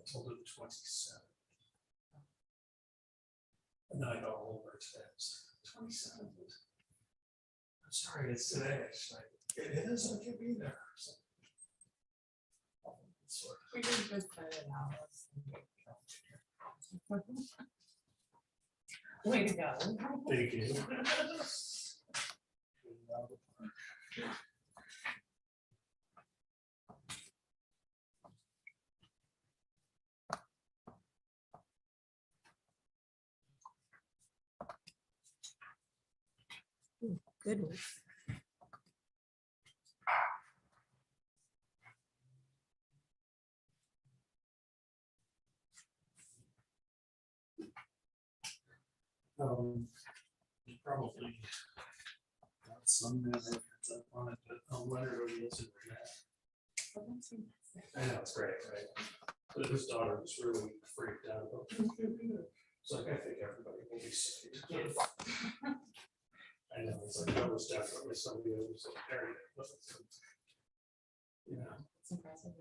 I told her 27. And then I got over today. I was like, 27. I'm sorry, it's today. She's like, it is, I can't be there. So, we can just cut it out. Way to go. Thank you. Good one. Probably got some that on it, but I'll let her go listen to that. I know, it's great, right? But his daughter was really freaked out about it. It's like, I think everybody will be safe. Yes. I know, it's like, that was definitely somebody that was like, very, you know. It's impressive.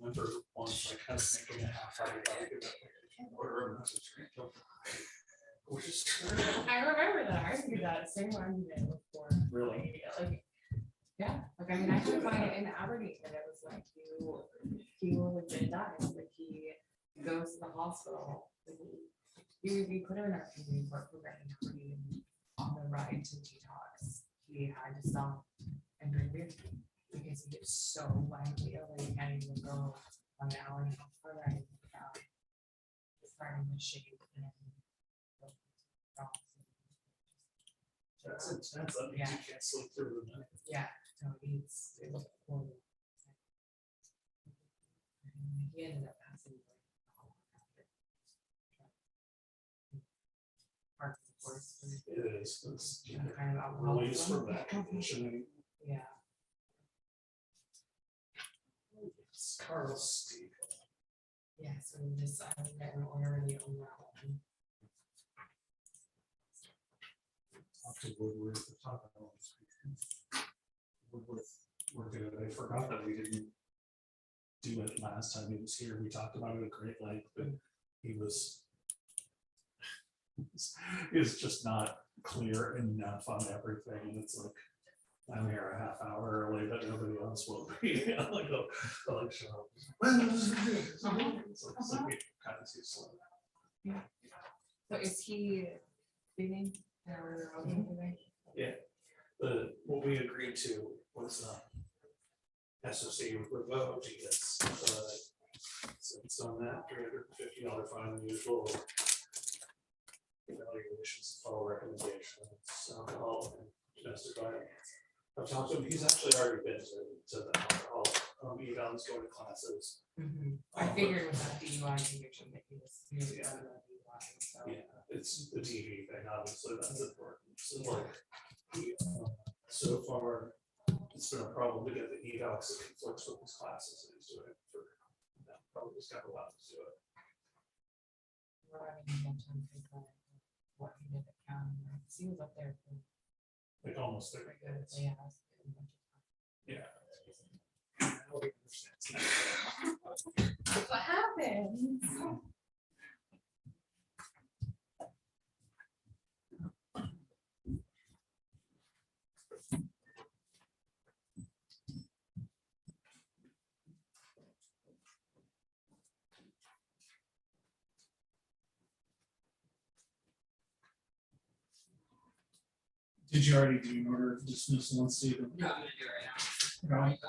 I remember once, like, kind of making a half hour about it, order a message. Which is true. I remember that. I argued that same argument before. Really? Like, yeah. Like, I mean, I could find it in Aberdeen, and it was like, he will legit die. Like, he goes to the hospital. Like, we put him in our community work program in Aberdeen on the ride to detox. He had to stop and drink beer because he gets so wildly ill that he can't even go on an hour and a half for a ride without starting to shake. That's intense. That means you can't sleep through the night. Yeah, no, it was horrible. And he ended up passing away. Part of the course. It is. It's Kind of alcohol. release from that conditioning. Yeah. It's Carl Steve. Yeah, so we just get an order in the own one. Talk to Woodward to talk about this. Woodward, we're good. I forgot that we didn't do it last time he was here. We talked about it at great length, but he was just not clear enough on everything. And it's like, I'm here a half hour early, but nobody else will be. Like, show up. It's like kind of too slow. Yeah. So is he leaving? Yeah. What we agreed to was SOC revoked. It's on that $350 fine, usual evaluations, follow recommendations, alcohol and domestic violence. I've talked to him. He's actually already been to the alcohol evals, going to classes. I figured with that DUI conviction that he was really out of that DUI. So. Yeah, it's the TV thing, obviously, that's important. So, like, so far, it's been a problem to get the edocs that conflicts with his classes that he's doing for probably just got a lot to do it. We're having a time to think what he did at county. He was up there for like almost 30 minutes. Yeah. Nobody understands that. What happens? Did you already do an order of dismissal on Stephen? No, I'm gonna do it right now. Right.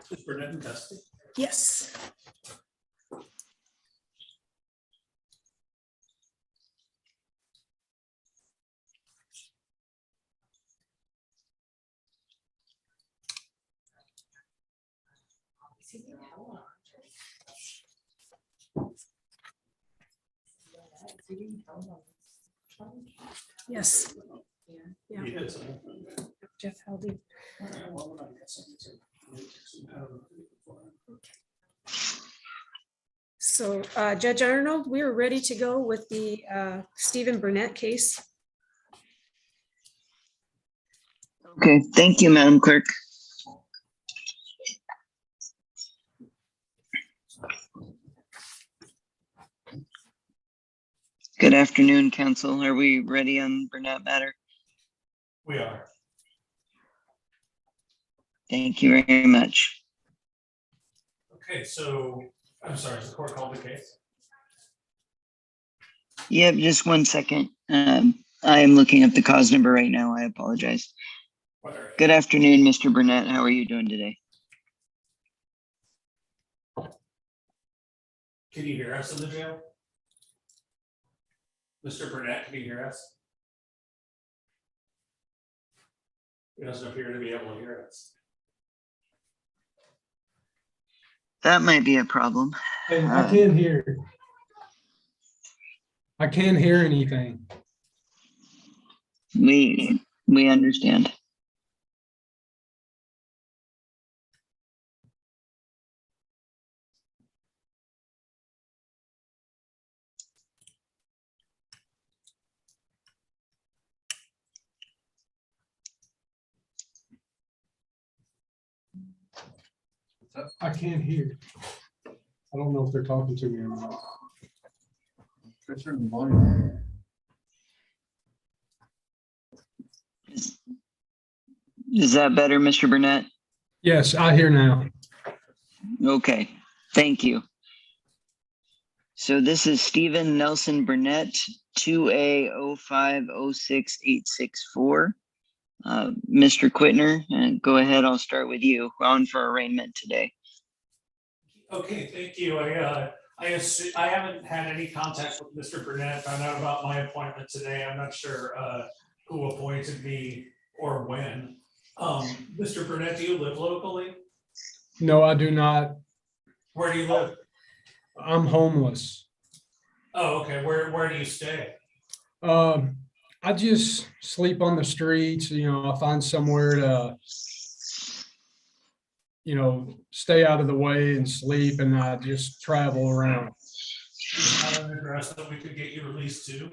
Is Burnett in custody? Yes. Is he being held on? Is he being held on? Yes. Yeah. Yeah. He is. Jeff Haldy. Well, I'm guessing it's So Judge Arnold, we are ready to go with the Stephen Burnett case. Okay, thank you, Madam Clerk. Good afternoon, Council. Are we ready on Burnett matter? We are. Thank you very much. Okay, so I'm sorry, is the court called the case? Yep, just 1 second. I am looking up the cause number right now. I apologize. Whatever. Good afternoon, Mr. Burnett. How are you doing today? Can you hear us in the jail? Mr. Burnett, can you hear us? He doesn't appear to be able to hear us. That might be a problem. I can't hear. I can't hear anything. We understand. I can't hear. I don't know if they're talking to me or not. Turn the volume. Is that better, Mr. Burnett? Yes, I hear now. Okay, thank you. So this is Stephen Nelson Burnett, 2A0506864. Mr. Quittner, go ahead. I'll start with you. We're on for arraignment today. Okay, thank you. I haven't had any contact with Mr. Burnett. Found out about my appointment today. I'm not sure who appointed me or when. Mr. Burnett, do you live locally? No, I do not. Where do you live? I'm homeless. Oh, okay. Where do you stay? I just sleep on the streets. You know, I find somewhere to, stay out of the way and sleep, and I just travel around. Is that an address that we could get you released to?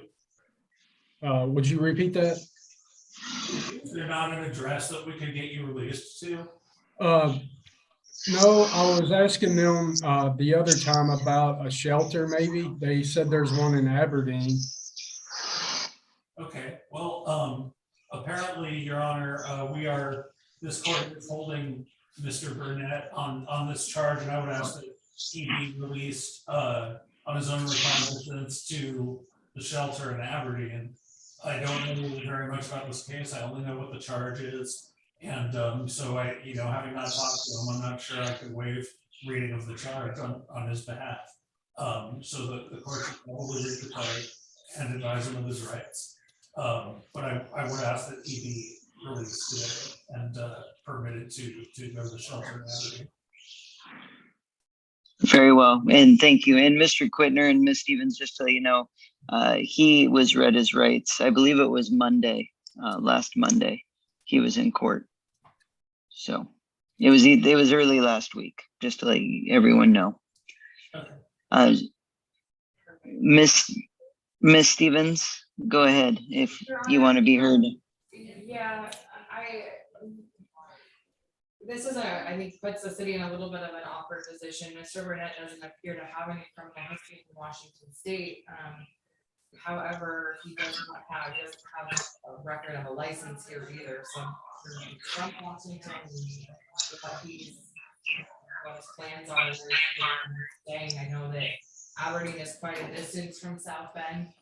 Would you repeat that? Is there not an address that we could get you released to? No, I was asking them the other time about a shelter, maybe. They said there's one in Aberdeen. Okay, well, apparently, Your Honor, this court is holding Mr. Burnett on this charge, and I would ask that he be released on his own recognizance to the shelter in Aberdeen. I don't know very much about this case. I only know what the charge is. And so having not talked to him, I'm not sure I could waive reading of the charge on his behalf. So the court should probably read the charge and advise him of his rights. But I would ask that he be released today and permitted to go to the shelter in Aberdeen. Very well, and thank you. And Mr. Quittner and Ms. Stevens, just so you know, he was read his rights. I believe it was Monday, last Monday, he was in court. So it was early last week, just to let everyone know. Okay. Miss Stevens, go ahead if you want to be heard. Yeah, this is I think puts the city in a little bit of an awkward position. Mr. Burnett doesn't appear to have any criminal history in Washington State. However, he doesn't have a record of a license here either. So he's from Washington, what his plans are, where he's staying. I know that Aberdeen is quite a distance from South Bend,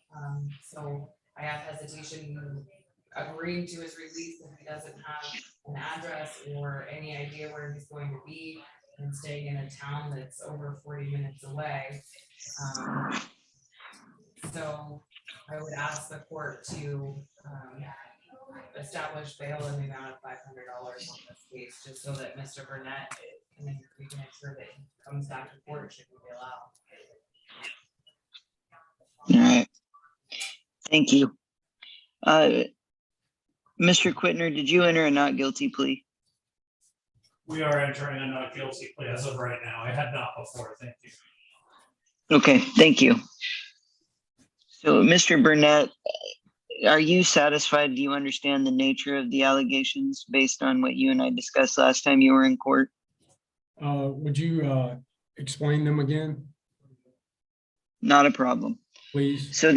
so I have hesitation agreeing to his release if he doesn't have an address or any idea where he's going to be. and staying in a town that's over 40 minutes away. So I would ask the court to establish bail in the amount of $500 on this case, just so that Mr. Burnett, and then we can ensure that he comes back to court should we be allowed. All right. Thank you. Mr. Quittner, did you enter a not guilty plea? We are entering a not guilty plea as of right now. I had not before, thank you. Okay, thank you. So, Mr. Burnett, are you satisfied? Do you understand the nature of the allegations based on what you and I discussed last time you were in court? Would you explain them again, Not a problem. please? So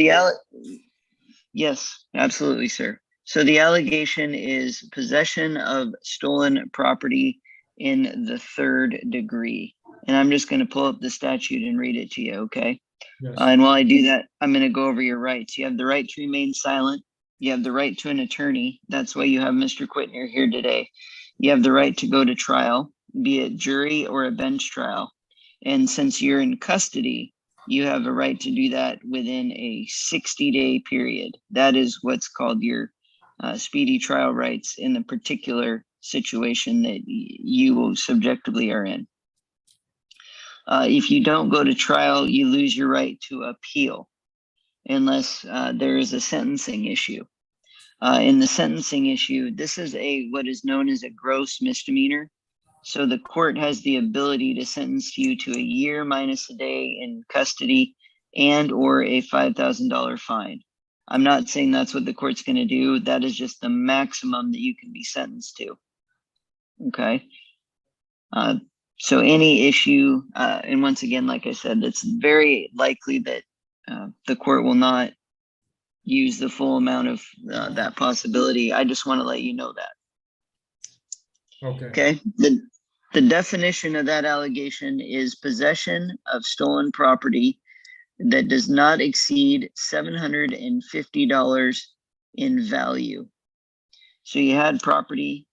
yes, absolutely, sir. So the allegation is possession of stolen property in the third degree. And I'm just going to pull up the statute and read it to you, okay? Yes. And while I do that, I'm going to go over your rights. You have the right to remain silent. You have the right to an attorney. That's why you have Mr. Quittner here today. You have the right to go to trial, be it jury or a bench trial. And since you're in custody, you have a right to do that within a 60-day period. That is what's called your speedy trial rights in the particular situation that you subjectively are in. If you don't go to trial, you lose your right to appeal unless there is a sentencing issue. In the sentencing issue, this is what is known as a gross misdemeanor. So the court has the ability to sentence you to a year minus a day in custody and or a $5,000 fine. I'm not saying that's what the court's going to do. That is just the maximum that you can be sentenced to. Okay. So any issue, and once again, like I said, it's very likely that the court will not use the full amount of that possibility. I just want to let you know that. Okay. Okay. The definition of that allegation is possession of stolen property that does not exceed $750 in value. So you had property,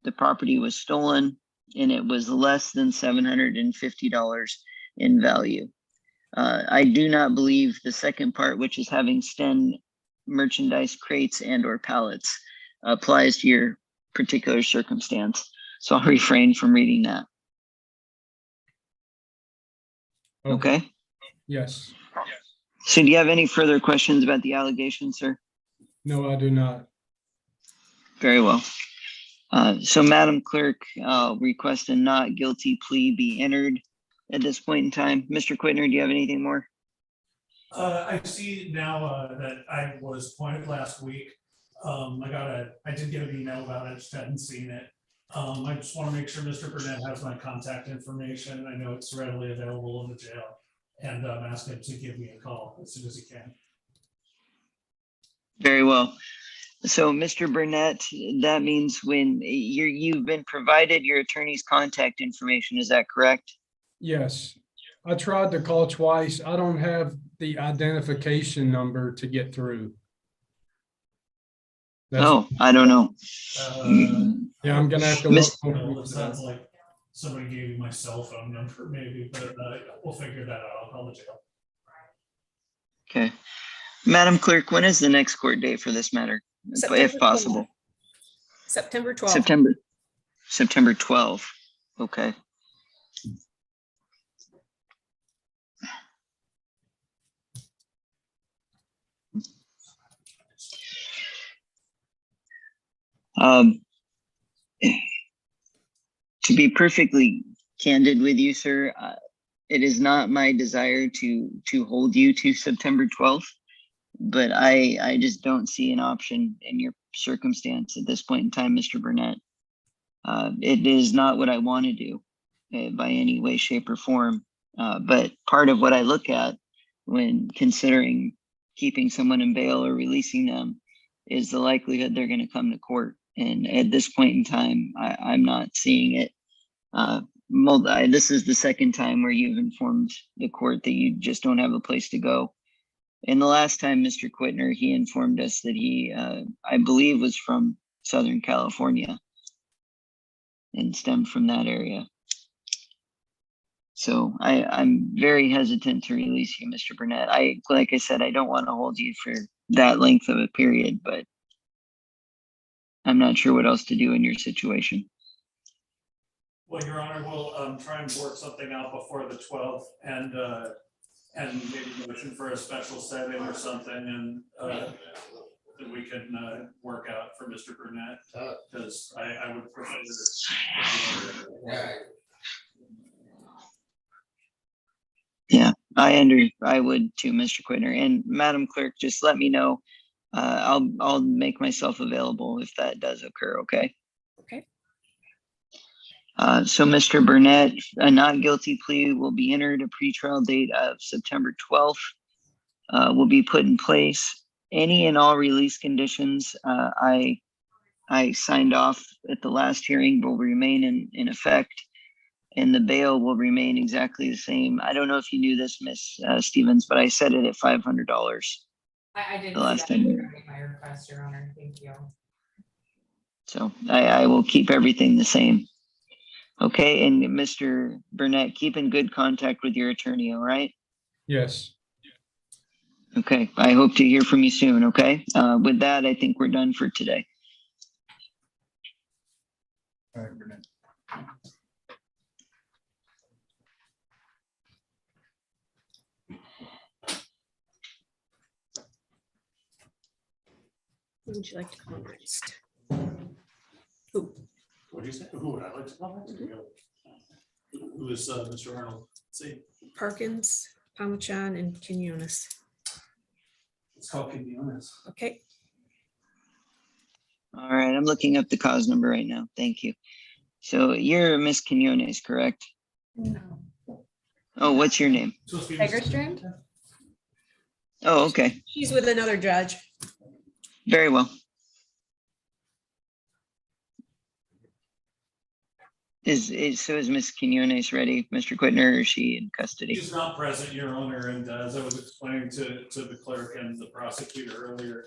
the property was stolen, and it was less than $750 in value. I do not believe the second part, which is having STEM merchandise crates and or pallets, applies to your particular circumstance. So I'll refrain from reading that. Okay. Yes. So do you have any further questions about the allegation, sir? No, I do not. Very well. So Madam Clerk, request a not guilty plea be entered at this point in time. Mr. Quittner, do you have anything more? I see now that I was appointed last week. I did get an email about it, I just hadn't seen it. I just want to make sure Mr. Burnett has my contact information. I know it's readily available in the jail, and ask him to give me a call as soon as he can. Very well. So Mr. Burnett, that means when you've been provided your attorney's contact information, is that correct? Yes. I tried to call twice. I don't have the identification number to get through. Oh, I don't know. Yeah, I'm gonna have to Miss- look. Well, it sounds like somebody gave you my cell phone number maybe, but we'll figure that out. I'll call the jail. Okay. Madam Clerk, when is the next court date for this matter, if September possible? 12th. September 12th. September 12th. Okay. To be perfectly candid with you, sir, it is not my desire to hold you to September 12th, but I just don't see an option in your circumstance at this point in time, Mr. Burnett. It is not what I want to do by any way, shape, or form. But part of what I look at when considering keeping someone in bail or releasing them is the likelihood they're going to come to court. And at this point in time, I'm not seeing it. This is the second time where you've informed the court that you just don't have a place to go. And the last time, Mr. Quittner, he informed us that he, I believe, was from Southern California and stemmed from that area. So I'm very hesitant to release you, Mr. Burnett. Like I said, I don't want to hold you for that length of a period, but I'm not sure what else to do in your situation. Well, Your Honor, we'll try and work something out before the 12th and maybe motion for a special setting or something and that we can work out for Mr. Burnett, because I would prefer Yeah, I would too, Mr. Quittner. And Madam Clerk, just let me know. I'll make myself available if that does occur, okay? Okay. So Mr. Burnett, a not guilty plea will be entered. A pretrial date of September 12th will be put in place. Any and all release conditions I signed off at the last hearing will remain in effect, and the bail will remain exactly the same. I don't know if you knew this, Miss Stevens, but I set it at $500. I didn't The see last that time. in my request, Your Honor. Thank you. So I will keep everything the same. Okay, and Mr. Burnett, keep in good contact with your attorney, all right? Yes. Okay, I hope to hear from you soon, okay? With that, I think we're done for today. All right, Burnett. Who would you like to call next? Who? What do you say? Who would I like to call? Who is Mr. Arnold? Let's see. Parkins, Palmachan, and Quinones. Let's call Quinones. Okay, All right, I'm looking up the cause number right now. Thank you. So you're Miss Quinones, correct? No. Oh, what's your name? Supposed to be Tiger Mr. Strand? Oh, okay, she's with another judge. very well. Is Miss Quinones ready, Mr. Quittner, or is she in custody? She's not present, Your Honor, and as I was explaining to the clerk and the prosecutor earlier,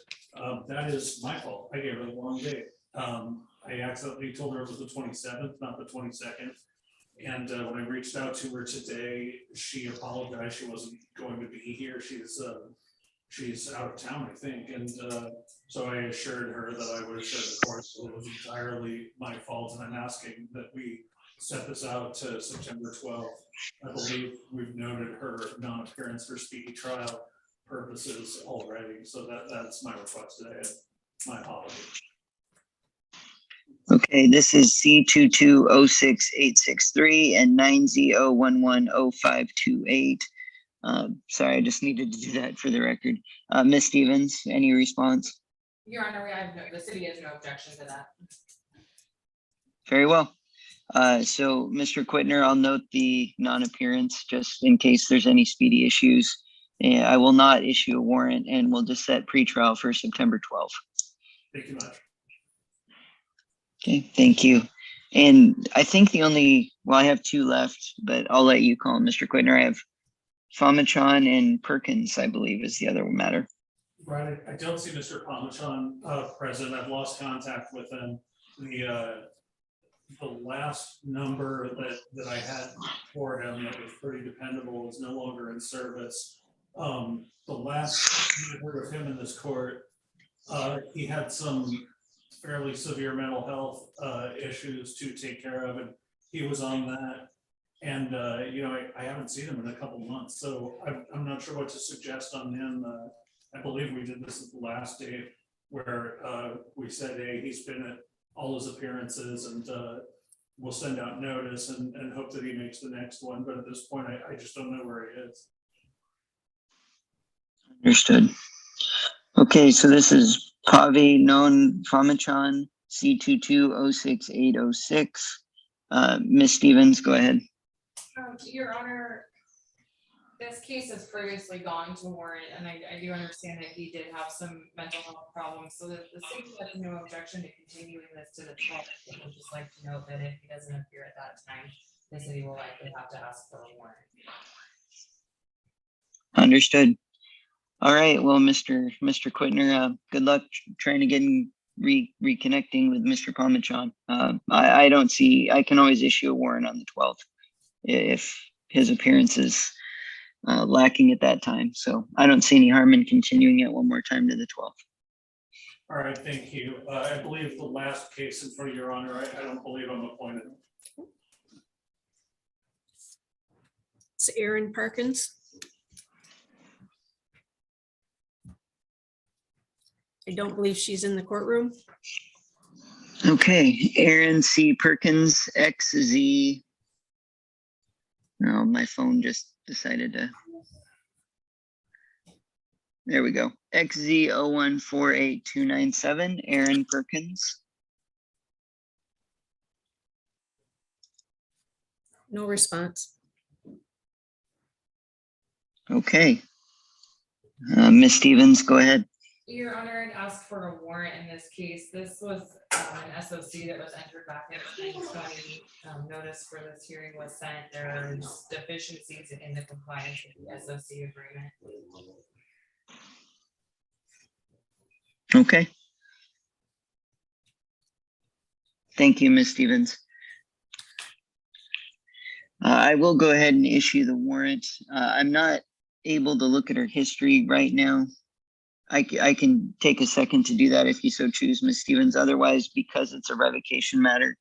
that is my fault. I gave her the wrong date. I accidentally told her it was the 27th, not the 22nd. And when I reached out to her today, she apologized. She wasn't going to be here. She's out of town, I think. And so I assured her that I would assure the court that it was entirely my fault. And I'm asking that we set this out to September 12th. I believe we've noted her non-appearance for speedy trial purposes already. So that's my request today. My apologies. Okay, this is C2206863 and 9Z0110528. Sorry, I just needed to do that for the record. Miss Stevens, any response? Your Honor, the city has no objection to that. Very well. So Mr. Quittner, I'll note the non-appearance just in case there's any speedy issues. I will not issue a warrant and we'll just set pretrial for September 12th. Thank you much. Okay, thank you. And I think I have two left, but I'll let you call them, Mr. Quittner. I have Famachan and Perkins, I believe, is the other matter. Right, I don't see Mr. Palmachan present. I've lost contact with him. The last number that I had for him that was pretty dependable is no longer in service. The last I heard of him in this court, he had some fairly severe mental health issues to take care of, and he was on that. And I haven't seen him in a couple months, so I'm not sure what to suggest on him. I believe we did this at the last day where we said, hey, he's been at all his appearances, and we'll send out notice and hope that he makes the next one. But at this point, I just don't know where he is. Understood. Okay, so this is Pavi known Famachan, C2206806. Miss Stevens, go ahead. Your Honor, this case has previously gone to warrant, and I do understand that he did have some mental health problems, so that the city has no objection to continuing this to the 12th. I would just like to note that if he doesn't appear at that time, the city will likely have to ask for a warrant. Understood. All right, well, Mr. Quittner, good luck trying to get reconnecting with Mr. Palmachan. I don't see, I can always issue a warrant on the 12th his appearances lacking at that time. So I don't see any harm in continuing it one more time to the 12th. All right, thank you. I believe the last case in front of your honor, I don't believe I'm appointed. It's Erin Perkins. I don't believe she's in the courtroom. Okay, Aaron C. Perkins, XZ. No, my phone just decided to. There we go. XZ0148297, Aaron Perkins. No response. Okay. Ms. Stevens, go ahead. Your Honor, I'd ask for a warrant in this case. This was an SOC that was entered back in 2020. Notice for this hearing was sent. There's deficiencies in the compliance with the SOC agreement. Okay. Thank you, Ms. Stevens. I will go ahead and issue the warrant. I'm not able to look at her history right now. I can take a second to do that if you so choose, Ms. Stevens. Otherwise, because it's a revocation matter,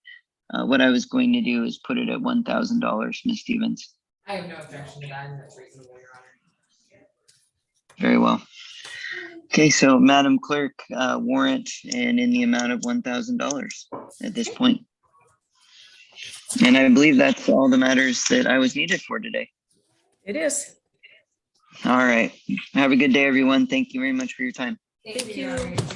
what I was going to do is put it at $1,000, Ms. Stevens. I have no objection to that, and that's reasonable, Your Honor. Very well. Okay, so Madam Clerk, warrant and in the amount of $1,000 at this point. And I believe that's all the matters that I was needed for today. It is. All right. Have a good day, everyone. Thank you very much for your time. Thank you, Your Honor. You too.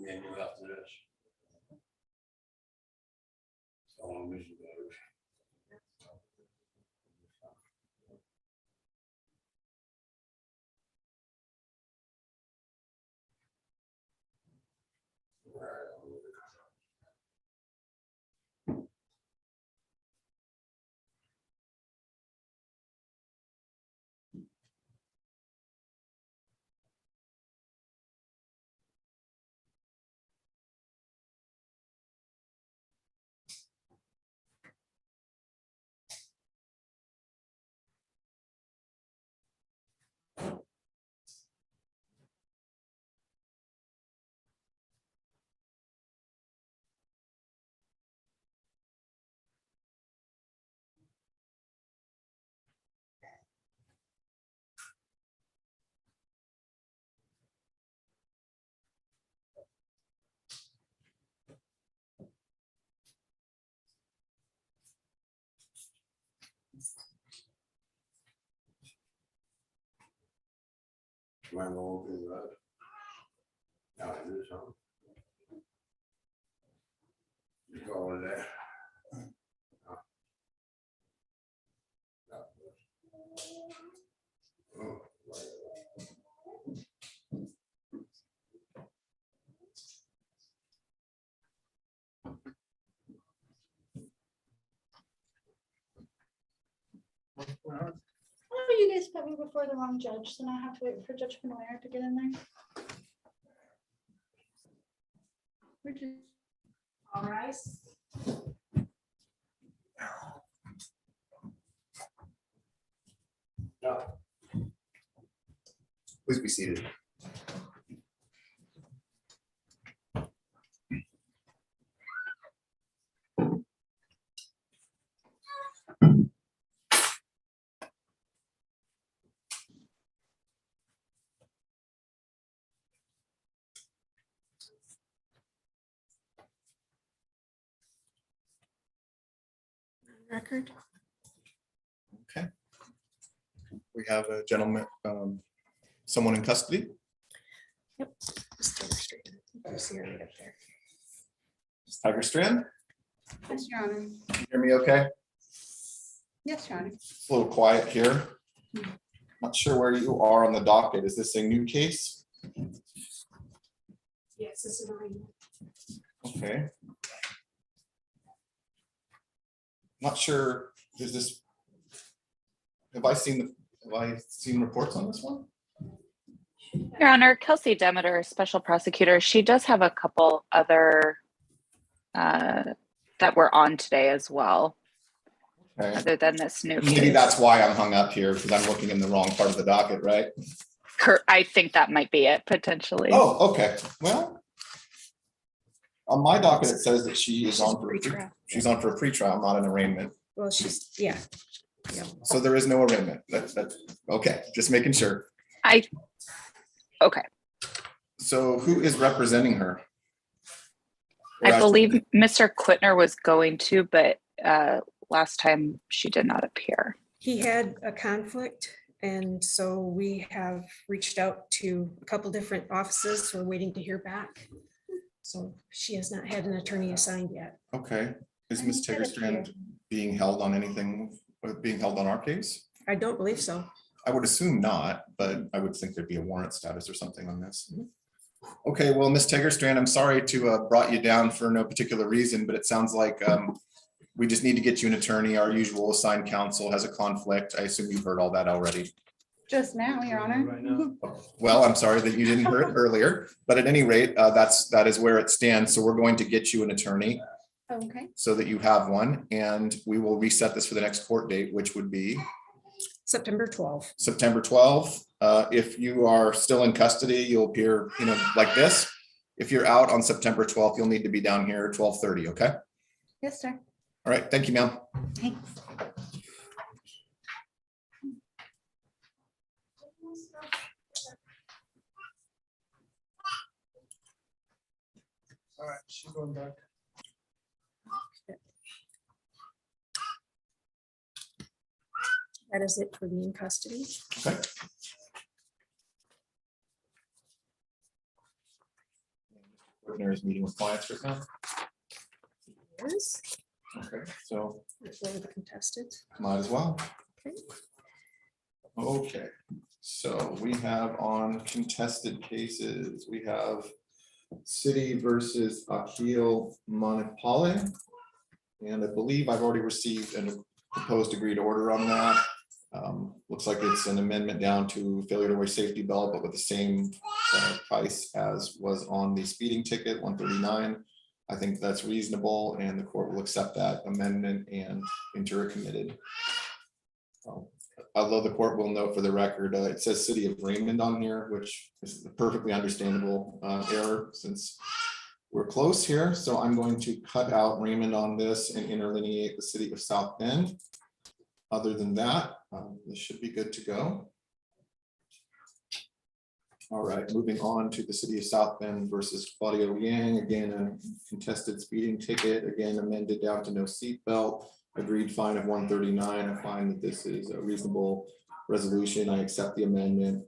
And you after this. So, Might go over that. Now it is, huh? You call it that. Oh, Oh, you guys put me before the wrong judge, so now I have to wait for Judge Benoit to get in there. All right. Please be seated. Record. Okay. We have a gentleman, someone in custody. Just turn straight. You see her right up there. Tiger Strand, Yes, Your Honor. you hear me okay? Yes, Your Honor. It's a little quiet here. Not sure where you are on the docket. Is this a new case? Yes, this is a Okay. Not sure, is this, have I seen reports on this one? Your Honor, Kelsey Demeter, Special Prosecutor, she does have a couple other that were on today as well, Okay. other than this new Maybe case. that's why I'm hung up here, because I'm looking in the wrong part of the docket, right? I think that might be it, potentially. Oh, okay, well. On my docket, it says that she is She's on for, pretrial. she's on for a pretrial, not an arraignment. Well, she's, yeah. So there is no arraignment. That's, okay, just making sure. Okay, So who is representing her? Or I actually, believe Mr. Quittner was going to, but last time she did not appear. He had a conflict, and so we have reached out to a couple different offices. We're waiting to hear back. So she has not had an attorney assigned yet. Okay, is Ms. Tiggerstrand being held on anything, being held on our case? I don't believe so. I would assume not, but I would think there'd be a warrant status or something on this. Okay, well, Ms. Tiggerstrand, I'm sorry to have brought you down for no particular reason, but it sounds like we just need to get you an attorney. Our usual assigned counsel has a conflict. I assume you've heard all that already. Just now, Your Honor. Right now. Well, I'm sorry that you didn't hear it earlier, but at any rate, that is where it stands. So we're going to get you an attorney Okay. so that you have one, and we will reset this for the next court date, which would be September 12th. September 12th. If you are still in custody, you'll appear, like this. If you're out on September 12th, you'll need to be down here at 12:30, okay? Yes, sir. All right, thank you, ma'am. Thanks. All right, she's going back. That is it for the in custody. Okay. Partner is meeting with clients right now. Yes, Okay, so that's one of the contested. might as well. Okay. Okay, so we have on contested cases, we have City versus Akil Municipal. And I believe I've already received a proposed agreed order on that. Looks like it's an amendment down to failure to wear safety belt, but with the same price as was on the speeding ticket, $139. I think that's reasonable, and the court will accept that amendment and enter it committed. Although the court will note for the record, it says City of Raymond on here, which is a perfectly understandable error since we're close here. So I'm going to cut out Raymond on this and interlineate the City of South Bend. Other than that, this should be good to go. All right, moving on to the City of South Bend versus Claudio Yang. Again, a contested speeding ticket, again amended down to no seatbelt. Agreed fine of $139. I find that this is a reasonable resolution. I accept the amendment.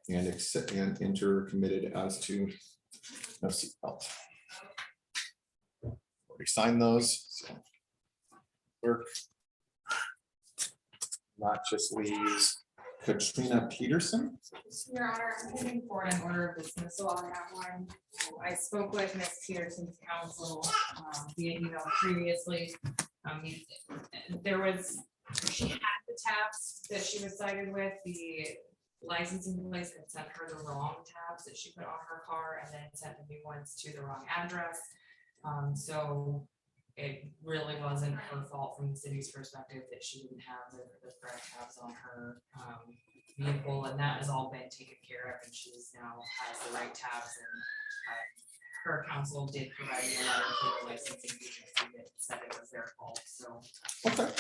and accept and enter committed as to no seatbelt. Already signed those. So clerk. That just leaves Katrina Peterson. Your Honor, I'm moving forward in order of dismissal on that one. I spoke with Ms. Peterson's counsel via email previously. There was, she had the tabs that she was cited with, the licensing place had sent her the wrong tabs that she put on her car and then sent the new ones to the wrong address. So it really wasn't her fault from the city's perspective that she didn't have the correct tabs on her vehicle, and that has all been taken care of, and she's now has the right tabs. And her counsel did provide me a letter for the licensing agency that said it was their fault. So Okay.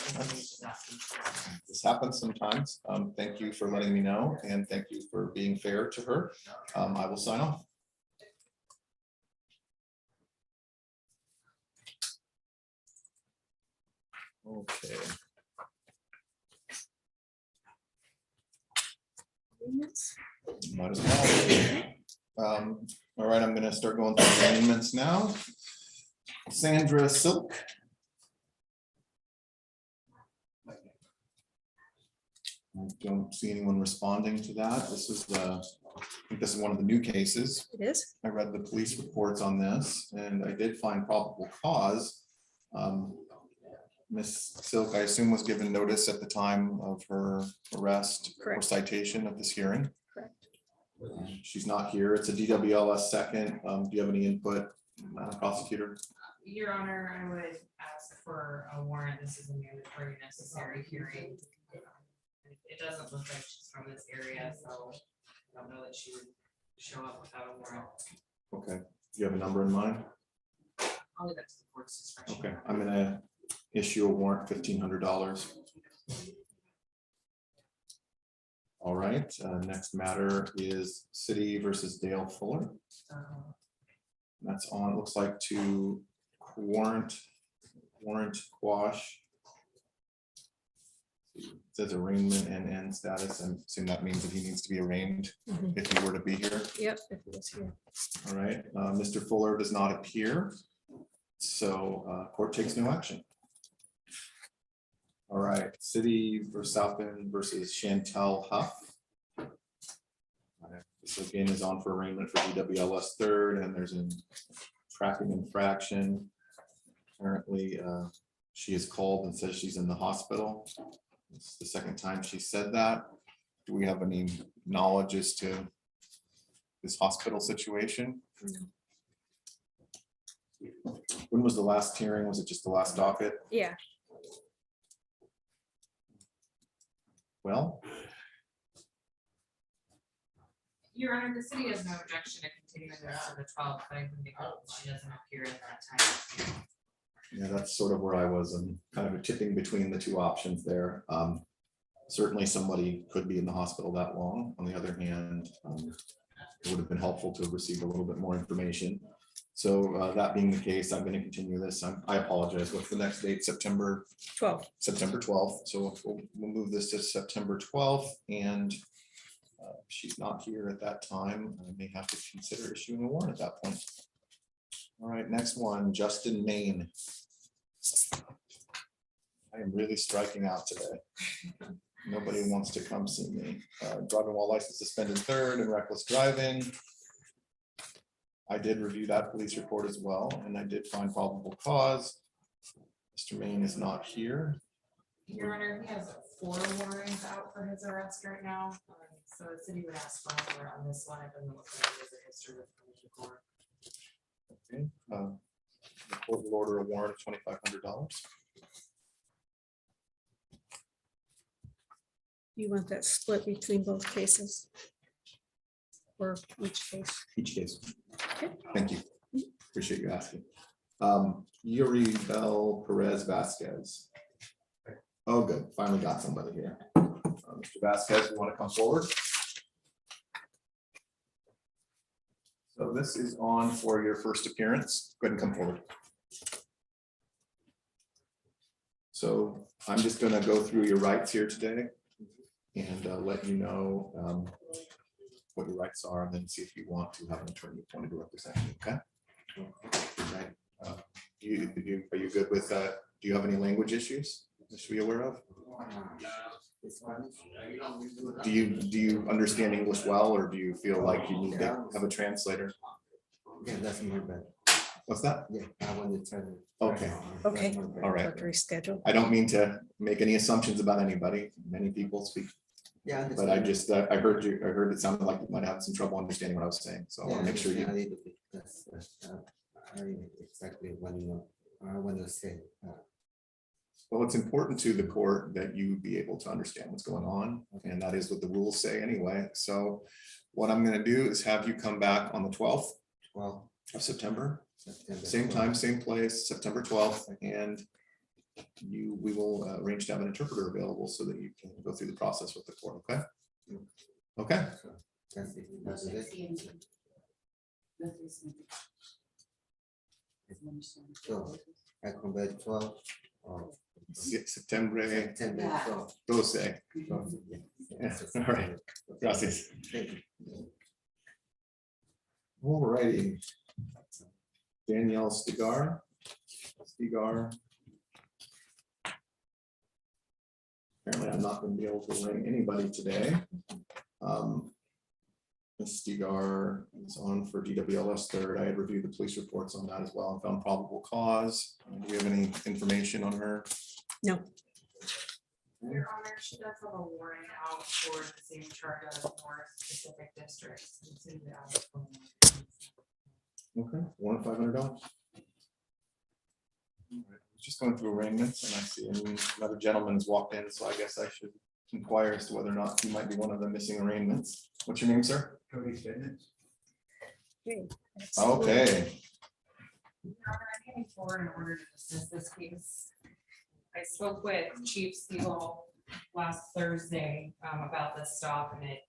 This happens sometimes. Thank you for letting me know, and thank you for being fair to her. I will sign off. Okay. Might as well. All right, I'm gonna start going through amendments now. Sandra Silk. I don't see anyone responding to that. This is I think this is one of the new cases. It is. I read the police reports on this, and I did find probable cause. Miss Silk, I assume, was given notice at the time of her arrest or Correct. citation of this hearing. Correct. She's not here. It's a DWLS second. Do you have any input, prosecutor? Your Honor, I would ask for a warrant. This is a mandatory necessary hearing. It doesn't look like she's from this area, so I don't know that she would show up without a warrant. Okay. Do you have a number in mind? I'll leave that to the court's discretion. Okay, I'm gonna issue a warrant, $1,500. All right, next matter is City versus Dale Fuller. That's on, looks like to warrant quash. It says arraignment and end status, and assume that means that he needs to be arraigned Mhm. if he were to be here. Yep, if it was here. All right, Mr. Fuller does not appear, so court takes no action. All right, City versus South End versus Chantel Huff. This again is on for arraignment for DWLS third, and there's a tracking infraction. Apparently, she is called and says she's in the hospital. It's the second time she said that. Do we have any knowledge as to this hospital situation? When was the last hearing? Was it just the last docket? Yeah, Well, Your Honor, the city has no objection to continuing this to the 12th, but I think she doesn't appear at that time. yeah, that's sort of where I was. I'm kind of tipping between the two options there. Certainly somebody could be in the hospital that long. On the other hand, it would have been helpful to have received a little bit more information. So that being the case, I'm going to continue this. I apologize. What's the next date? September 12. 12th. So we'll move this to September 12th, and she's not here at that time. I may have to consider issuing a warrant at that point. All right, next one, Justin Main. I am really striking out today. Nobody wants to come see me. Driving while license suspended third and reckless driving. I did review that police report as well, and I did find probable cause. Mr. Main is not here. Your Honor, he has 4 warrants out for his arrest right now. So the city would ask for a warrant on this one. It doesn't look like there's a history of the court. Okay, the court will order a warrant of $2,500. You want that split between both cases? Or each case? Each case. Okay. Thank you. Appreciate you asking. Yuri Bell Perez Vasquez. Oh, good. Finally got somebody here. Mr. Vasquez, you want to come forward? So this is on for your first appearance. Go ahead and come forward. So I'm just going to go through your rights here today and let you know what your rights are, and then see if you want to have an attorney appointed to represent you, okay? Right. Are you good with that? Do you have any language issues that should be aware of? Do you understand English well, or do you feel like you need to have a translator? Yeah, that's more better. What's that? Yeah, I want to try to. Okay, Okay. all right. Reschedule. I don't mean to make any assumptions about anybody. Many people speak, Yeah. but I just, I heard it sounded like you might have some trouble understanding what I was saying. So I want to make sure you. I exactly want to know. I want to say. Well, it's important to the court that you be able to understand what's going on, and that is what the rules say anyway. So what I'm gonna do is have you come back on the 12th of September, same time, same place, September 12th, and we will arrange to have an interpreter available so that you can go through the process with the court, okay? Okay, That's it. So I come back 12 or September September 12. 12. Yeah. All right. Gracias. Thank you. All righty. Danielle Stigar. Apparently I'm not going to be able to ring anybody today. Ms. Stigar is on for DWLS third. I had reviewed the police reports on that as well and found probable cause. Do we have any information on her? No. Your Honor, she does have a warrant out for the same charge as North Pacific Districts. It's in the application. Okay, $1,500. Just going through arraignments, and I see another gentleman has walked in, so I guess I should inquire as to whether or not he might be one of the missing arraignments. What's your name, sir? Cody Fitness. Okay. Your Honor, I'm getting forward in order to dismiss this case. I spoke with Chief Siegel last Thursday about this stop, and it,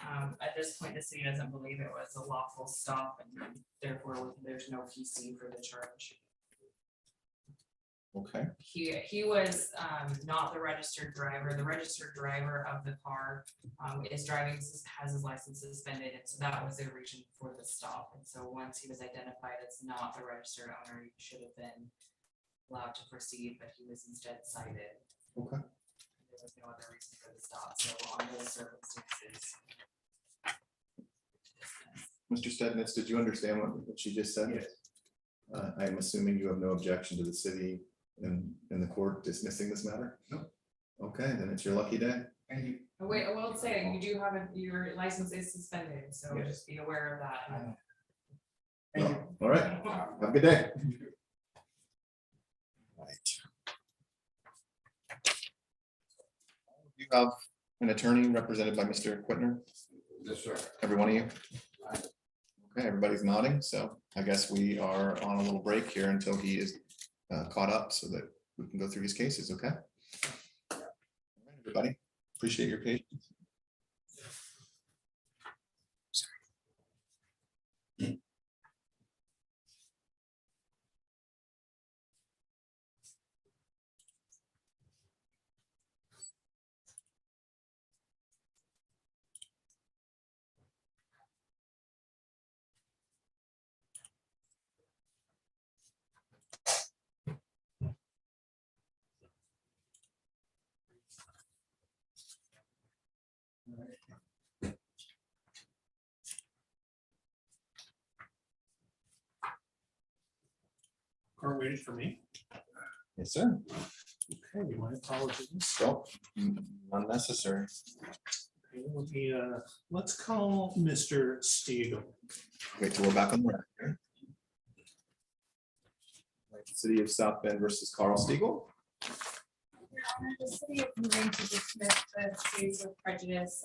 at this point, the city doesn't believe it was a lawful stop, and therefore there's no PC for the charge. Okay. He was not the registered driver. The registered driver of the car is driving, has his license suspended, and so that was the reason for the stop. And so once he was identified as not the registered owner, he should have been allowed to proceed, but he was instead cited. Okay. There was no other reason for the stop. So on those circumstances. Mr. Stednitz, did you understand what she just said? Yes. I am assuming you have no objection to the city in the court dismissing this matter? No. Okay, then it's your lucky day. Thank you. Oh, wait, I will say, you do have your license is suspended, so Yes. just be aware of that. Thank you. All right, have a good day. Right. You have an attorney represented by Mr. Quittner, Yes, sir. every one of you? Okay, everybody's nodding, so I guess we are on a little break here until he is caught up so that we can go through his cases, okay? All right, everybody, appreciate your patience. Court waiting for me. Yes, sir. Okay, my apologies. So, unnecessary. Okay, let me, let's call Mr. Stiegel. Wait till we're back on the record. City of South Bend versus Carl Stiegel. Your Honor, the city is moving to dismiss the case with prejudice.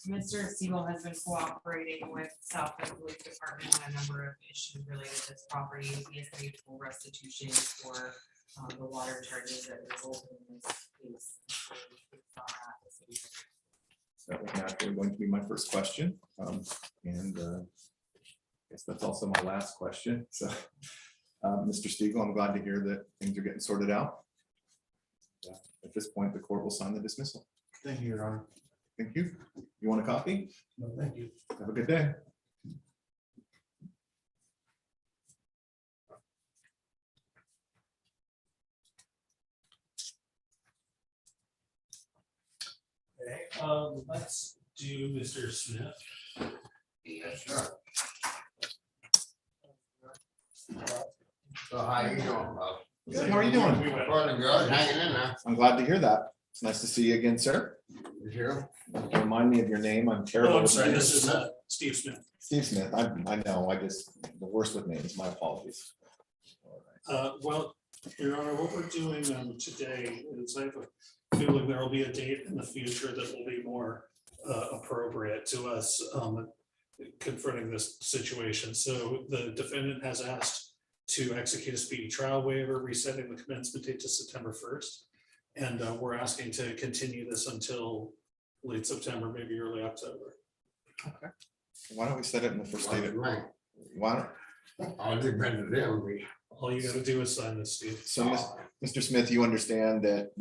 Mr. Siegel has been cooperating with South Bend Police Department on a number of issues related to this property. He has paid full restitution for the water charges that resulted in this case. That was naturally going to be my first question. And I guess that's also my last question. So, Mr. Stiegel, I'm glad to hear that things are getting sorted out. At this point, the court will sign the dismissal. Thank you, Your Honor. Thank you. You want a copy? No, thank you. Have a good day. Okay, let's do Mr. Smith. Yes, sir. So how you doing, bro? Good, how are you doing? Running good, hanging in there. I'm glad to hear that. It's nice to see you again, sir. You here? Remind me of your name. I'm terrible. Oh, I'm with sorry, names. this is Steve Smith. Steve Smith. I know, the worst with names. My apologies. Well, Your Honor, what we're doing today is I have a feeling there will be a date in the future that will be more appropriate to us confronting this situation. So the defendant has asked to execute a speedy trial waiver, resetting the commencement date to September 1st. And we're asking to continue this until late September, maybe early October. Okay. Why don't we set it in the first date? Right. Why don't, All depends on them. All you gotta do is sign this, Steve. so Mr. Smith, you understand that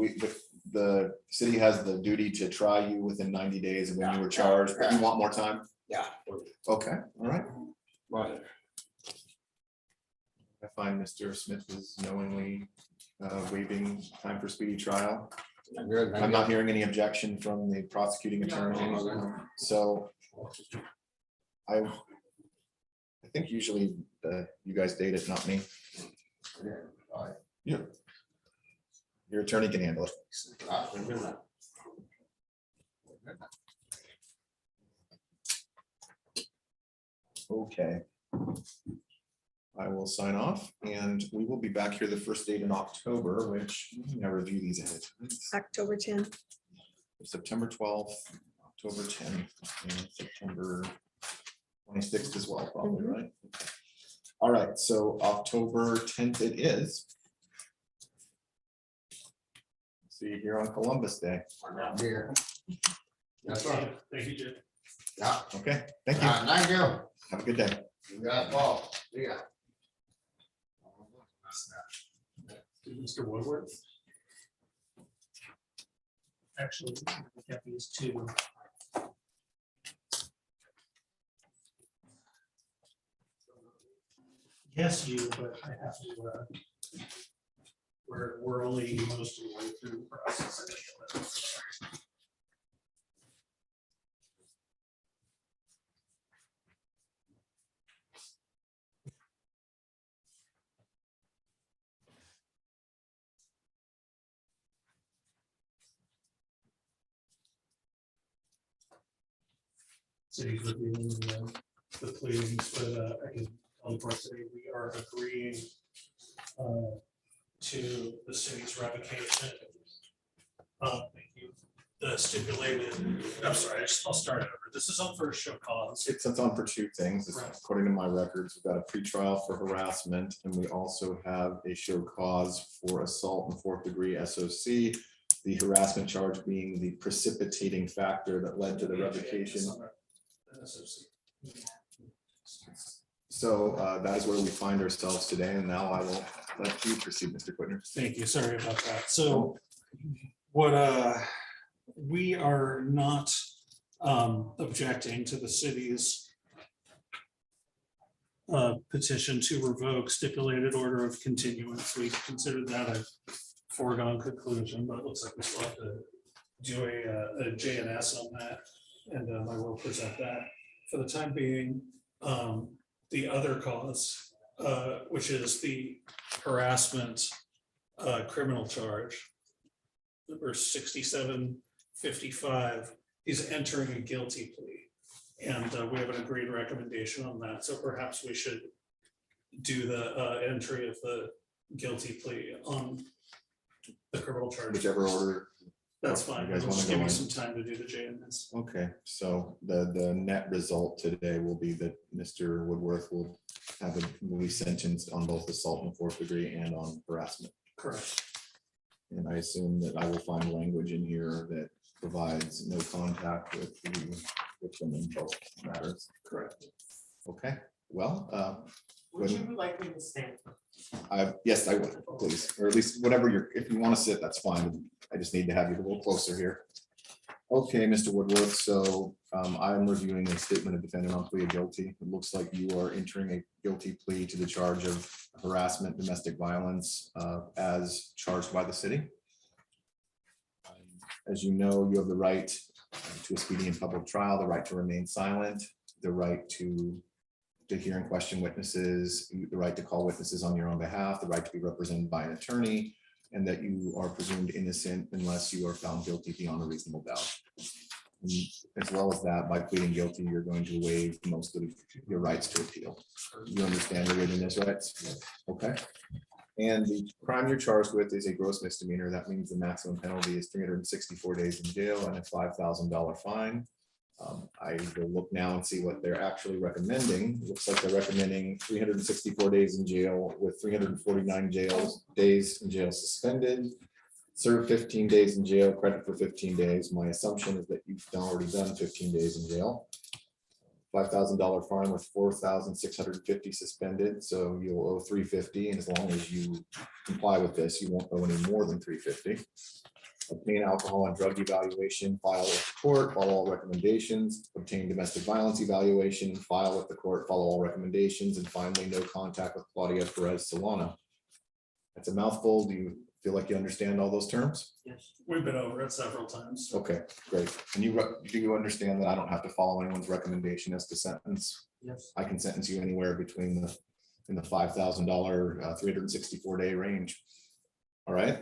the city has the duty to try you within 90 days of when you were charged, but you want more time? Yeah. Okay, all right. Right. I find Mr. Smith is knowingly waiving time for speedy trial. Good. I'm not hearing any objection from the prosecuting attorney, so I think usually you guys date it, not me. Yeah. Your attorney can handle it. Okay. I will sign off and we will be back here the first date in October, which I review these ahead. October 10th. September 12th, October 10th, and September 26th as well, probably, right? All right, so October 10th it is. See you here on Columbus Day. Here. That's right. Thank you, Jim. Yeah. Okay, thank you. Thank you. Have a good day. You got Paul. Yeah. Mr. Woodward. Actually, we got these two. Yes, you, but I have to, we're only most of the way through the process. Cities reviewing the pleadings, but I can tell the court today we are agreeing to the city's revocation. Thank you. The stipulated, I'm sorry, I'll start over. This is on first show cause. It's on for two things. Right. According to my records, we've got a pretrial for harassment and we also have a show cause for assault and fourth degree SOC. The harassment charge being the precipitating factor that led to the revocation. So that is where we find ourselves today. And now I will let you proceed, Mr. Quittner. Thank you. Sorry about that. So what we are not objecting to the city's petition to revoke stipulated order of continuance. We considered that a foregone conclusion, but it looks like we still have to do a JNS on that. And I will present that. For the time being, the other cause, which is the harassment criminal charge, number 6755, is entering a guilty plea. And we have an agreed recommendation on that. So perhaps we should do the entry of the guilty plea on the criminal charge. Whichever order. That's fine. You guys It'll wanna just go give me in? some time to do the JNS. Okay, so the net result today will be that Mr. Woodworth will be sentenced on both assault and fourth degree and on harassment. Correct. And I assume that I will find language in here that provides no contact with the victim in both matters. Correct. Okay, well, Would you like me to stand? yes, I would, please, or at least whatever if you want to sit, that's fine. I just need to have you a little closer here. Okay, Mr. Woodworth, so I'm reviewing a statement of defendant on plea of guilty. It looks like you are entering a guilty plea to the charge of harassment, domestic violence, as charged by the city. As you know, you have the right to a speedy and public trial, the right to remain silent, the right to hear and question witnesses, the right to call witnesses on your own behalf, the right to be represented by an attorney, and that you are presumed innocent unless you are found guilty beyond a reasonable doubt. And as well as that, by pleading guilty, you're going to waive most of your rights to appeal. You understand you're waiving those rights? Okay. And the crime you're charged with is a gross misdemeanor. That means the maximum penalty is 364 days in jail and a $5,000 fine. I will look now and see what they're actually recommending. Looks like they're recommending 364 days in jail with 349 days in jail suspended. Serve 15 days in jail, credit for 15 days. My assumption is that you've already done 15 days in jail. $5,000 fine with 4,650 suspended, so you'll owe 350, and as long as you comply with this, you won't owe any more than 350. Obtain alcohol and drug evaluation, file with the court, follow all recommendations. Obtain domestic violence evaluation, file with the court, follow all recommendations, and finally, no contact with Claudia Perez Solana. That's a mouthful. Do you feel like you understand all those terms? Yes, we've been over it several times. Okay, great. And do you understand that I don't have to follow anyone's recommendation as to sentence? Yes. I can sentence you anywhere between in the $5,000, 364-day range. All right.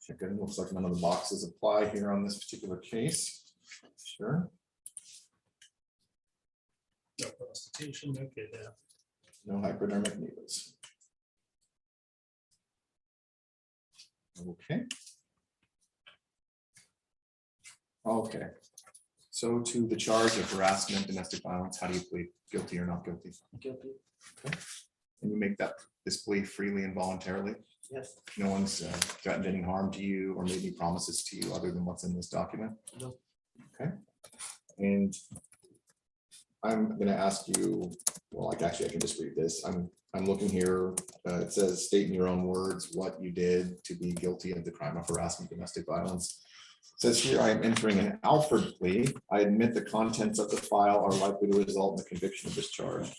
Check it. Looks like none of the boxes apply here on this particular case. Sure. No prostitution, no kidnapping. No hypodermic needles. Okay. Okay. So to the charge of harassment, domestic violence, how do you plead? Guilty or not guilty? Guilty. Okay. And you make this plea freely and voluntarily? Yes. No one's threatened any harm to you or made any promises to you other than what's in this document? No. Okay. And I'm going to ask you, well, like actually I can just read this. I'm looking here. It says, state in your own words what you did to be guilty of the crime of harassment, domestic violence. It says here, I am entering an Alford plea. I admit the contents of the file are likely to result in the conviction of this charge.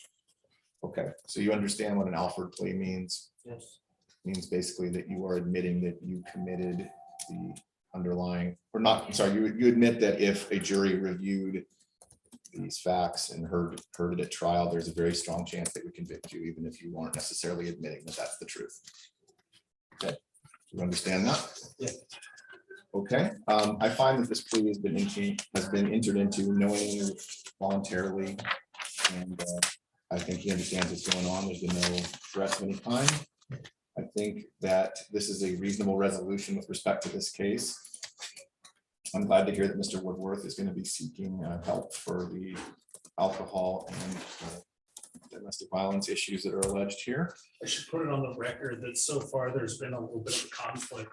Okay, so you understand what an Alford plea means? Yes. Means basically that you are admitting that you committed the underlying, or not, I'm sorry, you admit that if a jury reviewed these facts and heard it at trial, there's a very strong chance they would convict you, even if you weren't necessarily admitting that that's the truth. Okay, you understand that? Yeah. Okay, I find that this plea has been entered into knowingly, voluntarily, and I think he understands what's going on. There's been no threats of any kind. I think that this is a reasonable resolution with respect to this case. I'm glad to hear that Mr. Woodworth is going to be seeking help for the alcohol and domestic violence issues that are alleged here. I should put it on the record that so far there's been a little bit of a conflict.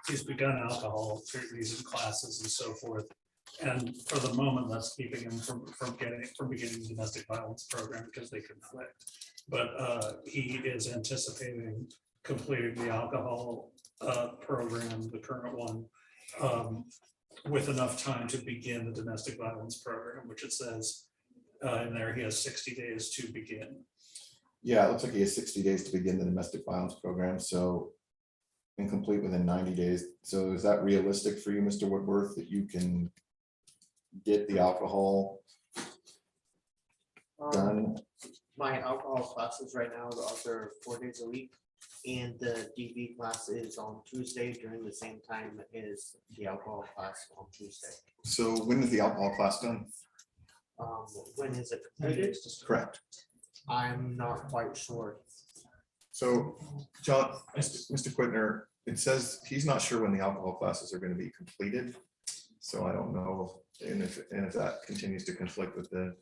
He's begun alcohol treatments and classes and so forth. And for the moment, that's keeping him from beginning the domestic violence program because they conflict. But he is anticipating completing the alcohol program, the current one, with enough time to begin the domestic violence program, which it says in there he has 60 days to begin. Yeah, it looks like he has 60 days to begin the domestic violence program, so and complete within 90 days. So is that realistic for you, Mr. Woodworth, that you can get the alcohol done? My alcohol classes right now are 4 days a week, and the DV class is on Tuesday during the same time as the alcohol class on Tuesday. So when is the alcohol class done? When is it completed? Correct. I'm not quite sure. So, John, Mr. Quittner, it says he's not sure when the alcohol classes are going to be completed. So I don't know, and if that continues to conflict with the.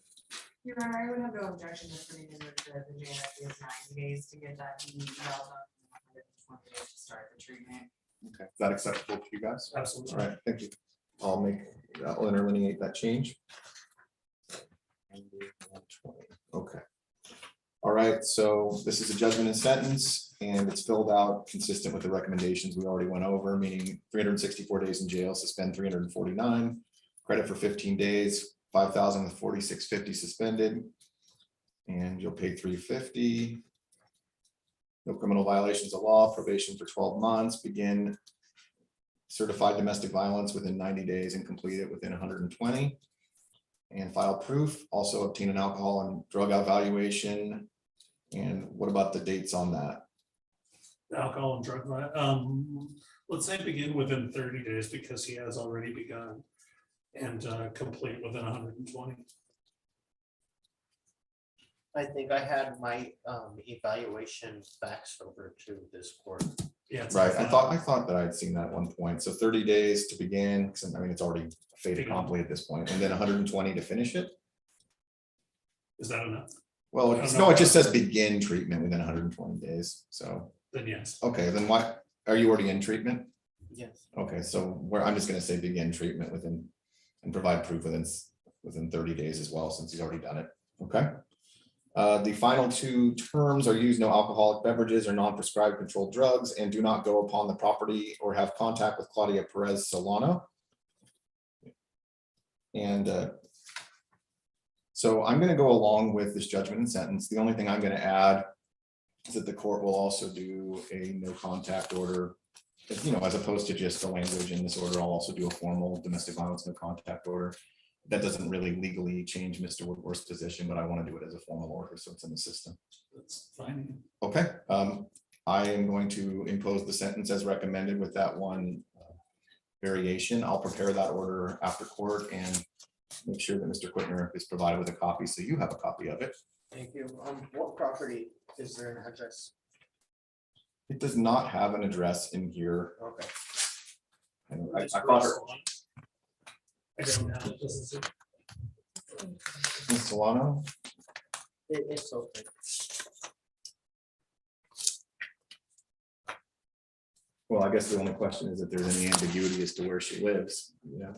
Your Honor, I would have no objection to putting in the JNF is 90 days to get that DEL done. 120 days to start the treatment. Okay, is that acceptable to you guys? Absolutely. All right, thank you. I'll interlineate that change. Okay. All right, so this is a judgment and sentence, and it's filled out consistent with the recommendations we already went over, meaning 364 days in jail, suspend 349, credit for 15 days, 5,000 with 4650 suspended, and you'll pay 350. No criminal violations of law, probation for 12 months, begin certified domestic violence within 90 days and complete it within 120. And file proof, also obtain an alcohol and drug evaluation. And what about the dates on that? Alcohol and drug, let's say begin within 30 days because he has already begun, and complete within 120. I think I had my evaluation faxed over to this court. Yeah. it's Right, fine. I thought that I'd seen that at one point. So 30 days to begin, 'cause I mean, it's already fait accompli at this point, and then 120 to finish it. Is that enough? Well, I don't it's, know. no, it just says begin treatment within 120 days. So, Then yes. okay, then why, are you already in treatment? Yes. Okay, so where, I'm just gonna say begin treatment within, and provide proof within 30 days as well, since he's already done it. Okay. The final two terms are use no alcoholic beverages or non-prescribed controlled drugs, and do not go upon the property or have contact with Claudia Perez Solano. And so I'm gonna go along with this judgment and sentence. The only thing I'm gonna add is that the court will also do a no contact order. You know, as opposed to just the language in this order, I'll also do a formal domestic violence no contact order. That doesn't really legally change Mr. Woodworth's position, but I want to do it as a formal order, so it's in the system. That's fine. Okay, I am going to impose the sentence as recommended with that one variation. I'll prepare that order after court and make sure that Mr. Quittner is provided with a copy, so you have a copy of it. Thank you. What property is there an address? It does not have an address in here. Okay. And I thought her, I don't know. It doesn't say. Ms. Solano, It's okay. well, I guess the only question is if there's any ambiguity as to where she lives, you know?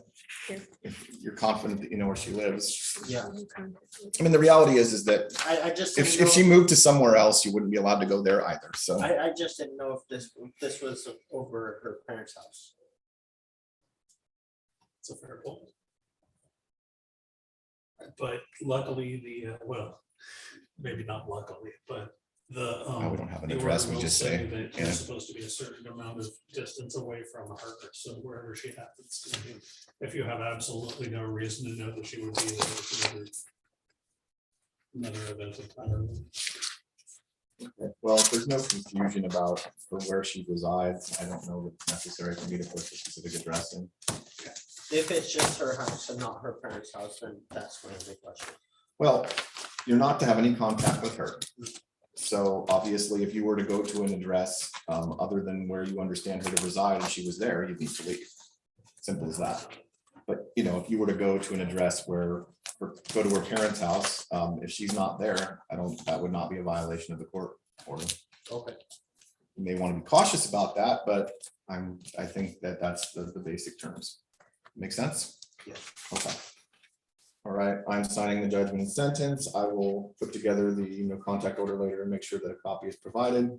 Yeah. If you're confident that you know where she lives. Yeah, I mean, the reality is that I just. if didn't she know- moved to somewhere else, you wouldn't be allowed to go there either, so. I just didn't know if this was over her parents' house. It's a fair point. But luckily, well, maybe not luckily, but the. No, we don't have an the address, order we will just say, that yeah. You're supposed to be a certain amount of distance away from her, so wherever she happens to be. If you have absolutely no reason to know that she would be there, it's another event entirely. Okay, well, if there's no confusion about for where she resides, I don't know if it's necessary for me to put the specific address in. If it's just her house and not her parents' house, then that's my only question. Well, you're not to have any contact with her. So obviously, if you were to go to an address other than where you understand her to reside and she was there, you'd need to leave. Simple as that. But you know, if you were to go to an address where, or go to her parents' house, if she's not there, that would not be a violation of the court order. Okay. You may want to be cautious about that, but I think that that's the basic terms. Make sense? Yeah. Okay. All right, I'm signing the judgment and sentence. I will put together the no contact order later and make sure that a copy is provided.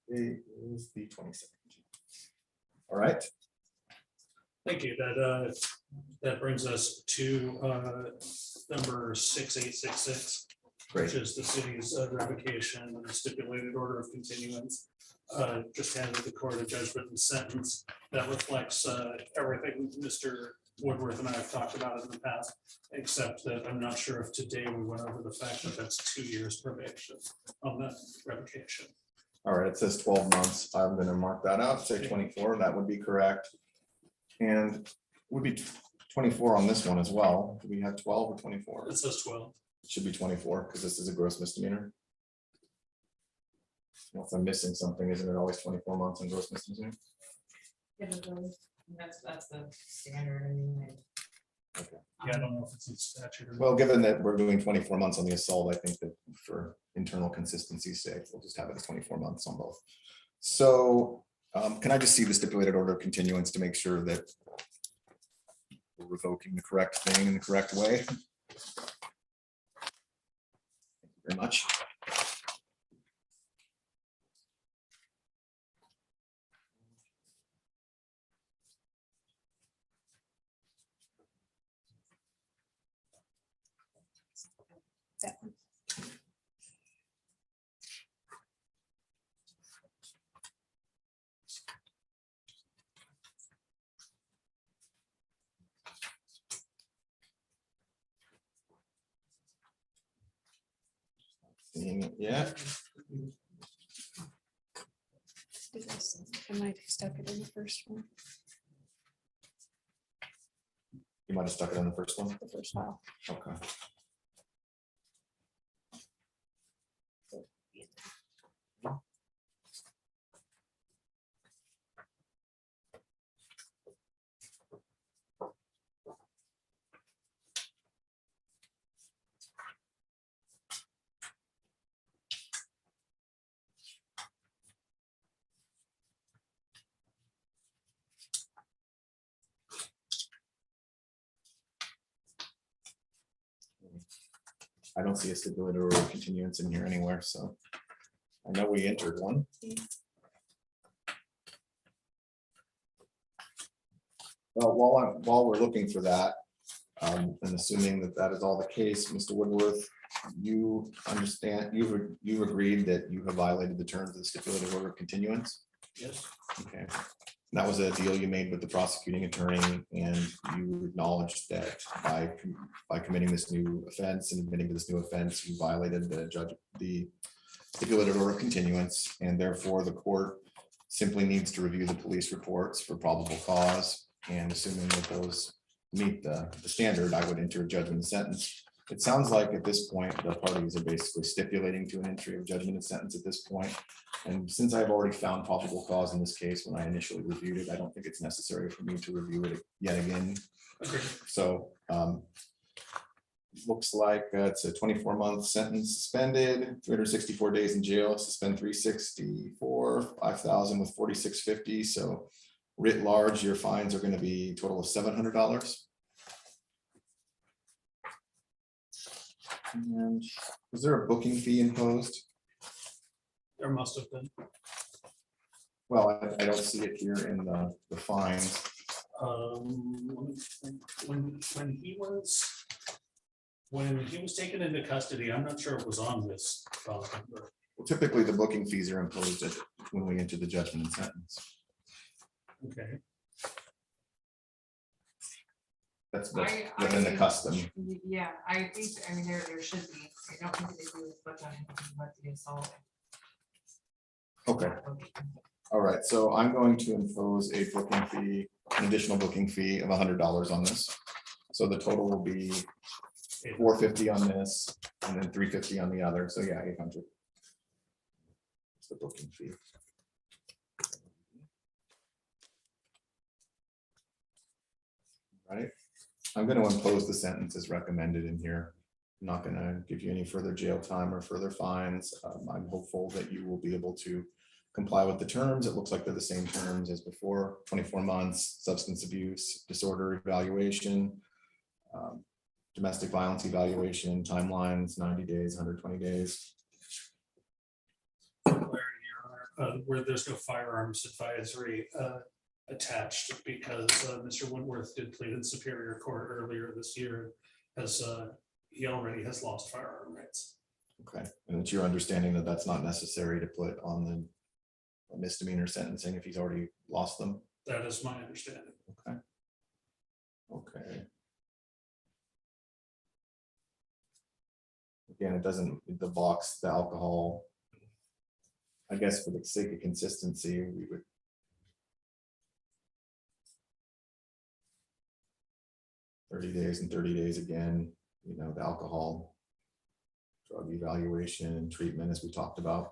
It is the 22nd. All right, Thank you. That brings us to number 6866. great. Which is the city's revocation and stipulated order of continuance. Just handed the court a judgment and sentence that reflects everything Mr. Woodworth and I have talked about in the past, except that I'm not sure if today we went over the fact that that's 2 years probation on the revocation. All right, it says 12 months. I'm going to mark that out, say 24. That would be correct. And would be 24 on this one as well. Do we have 12 or 24? It says 12. It should be 24 because this is a gross misdemeanor. Well, if I'm missing something, isn't it always 24 months in gross misdemeanor? That's the standard. I mean, Yeah, I don't know if it's in statute or not. Well, given that we're doing 24 months on the assault, I think that for internal consistency's sake, we'll just have it as 24 months on both. So can I just see the stipulated order of continuance to make sure that we're revoking the correct thing in the correct way? Thank you very much. That one. Seeing it yet? I might have stuck it in the first one, You might have stuck it in the first one. the first file. Okay. I don't see a stipulated order of continuance in here anywhere, so I know we entered one. Well, while we're looking for that, and assuming that that is all the case, Mr. Woodworth, you understand, you've agreed that you have violated the terms of the stipulated order of continuance? Yes. Okay. That was a deal you made with the prosecuting attorney, and you acknowledged that by committing this new offense and admitting to this new offense, you violated the stipulated order of continuance, and therefore the court simply needs to review the police reports for probable cause, and assuming that those meet the standard, I would enter a judgment and sentence. It sounds like at this point, the parties are basically stipulating to an entry of judgment and sentence at this point. And since I've already found probable cause in this case, when I initially reviewed it, I don't think it's necessary for me to review it yet again. Okay. So looks like it's a 24-month sentence suspended, 364 days in jail, suspend 364, 5,000 with 4650. So writ large, your fines are going to be a total of $700. And was there a booking fee imposed? There must have been. Well, I don't see it here in the fines. When he was taken into custody, I'm not sure it was on this. Well, typically, the booking fees are imposed when we enter the judgment and sentence. Okay. That's within the custom. Yeah, I think, I mean, there should be, I don't think they do with but the assault. Okay, all right, so I'm going to impose a booking fee, an additional booking fee of $100 on this. So the total will be $450 on this, and then $350 on the other, so yeah, 800. It's the booking fee. Right, I'm going to impose the sentence as recommended in here. I'm not going to give you any further jail time or further fines. I'm hopeful that you will be able to comply with the terms. It looks like they're the same terms as before: 24 months, substance abuse, disorder evaluation, domestic violence evaluation, timelines, 90 days, 120 days. Where there's no firearms advisory attached, because Mr. Woodworth did plead in Superior Court earlier this year, as he already has lost firearm rights. Okay, and it's your understanding that that's not necessary to put on the misdemeanor sentencing if he's already lost them? That is my understanding. Okay. Okay. Again, it doesn't, the box, the alcohol, I guess for the sake of consistency, we would. $30 days and 30 days again, you know, the alcohol, drug evaluation and treatment, as we talked about.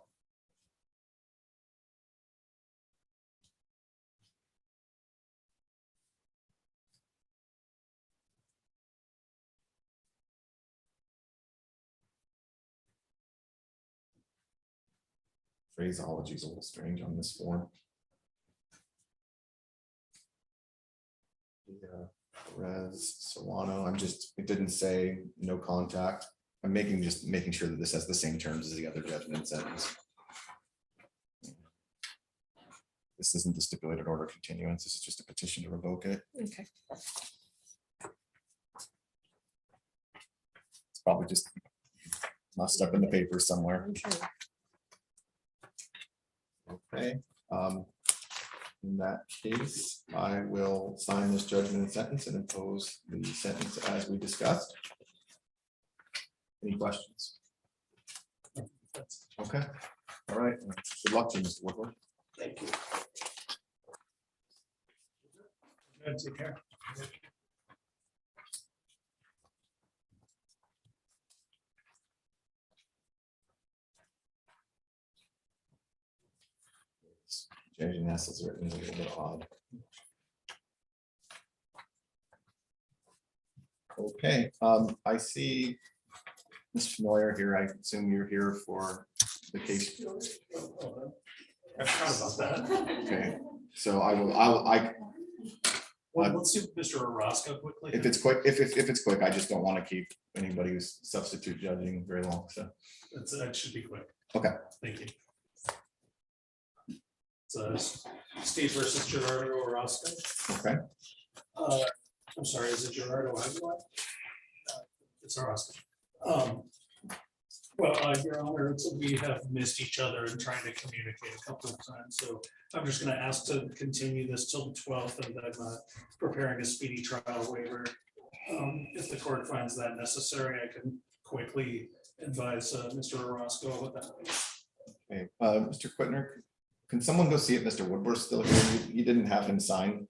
Phraseology is a little strange on this form. Yeah, Res Solano, it didn't say no contact. I'm just making sure that this has the same terms as the other judgment sentence. This isn't the stipulated order continuance. This is just a petition to revoke it. Okay. It's probably just mussed up in the paper somewhere. I'm sure. Okay. In that case, I will sign this judgment and sentence and impose the sentence as we discussed. Any questions? Okay. All right. Good luck to you, Mr. Woodward. Thank you. Good, take care. JNS is written a little bit odd. Okay, I see Mr. Neuer here. I assume you're here for the case. I forgot about that. Okay, so I Well, let's do Mr. Orozco quickly. if it's quick, if it's quick, I just don't want to keep anybody who's substitute judging very long, so. That should be quick. Okay. Thank you. So Steve versus Gerardo Orozco. Okay, I'm sorry, is it Gerardo Aguilar? It's Orozco. Well, Your Honor, we have missed each other and trying to communicate a couple of times, so I'm just gonna ask to continue this till the 12th, and I'm preparing a speedy trial waiver. If the court finds that necessary, I can quickly advise Mr. Orozco of that. okay, Mr. Quittner, can someone go see if Mr. Woodward's still here? You didn't have him sign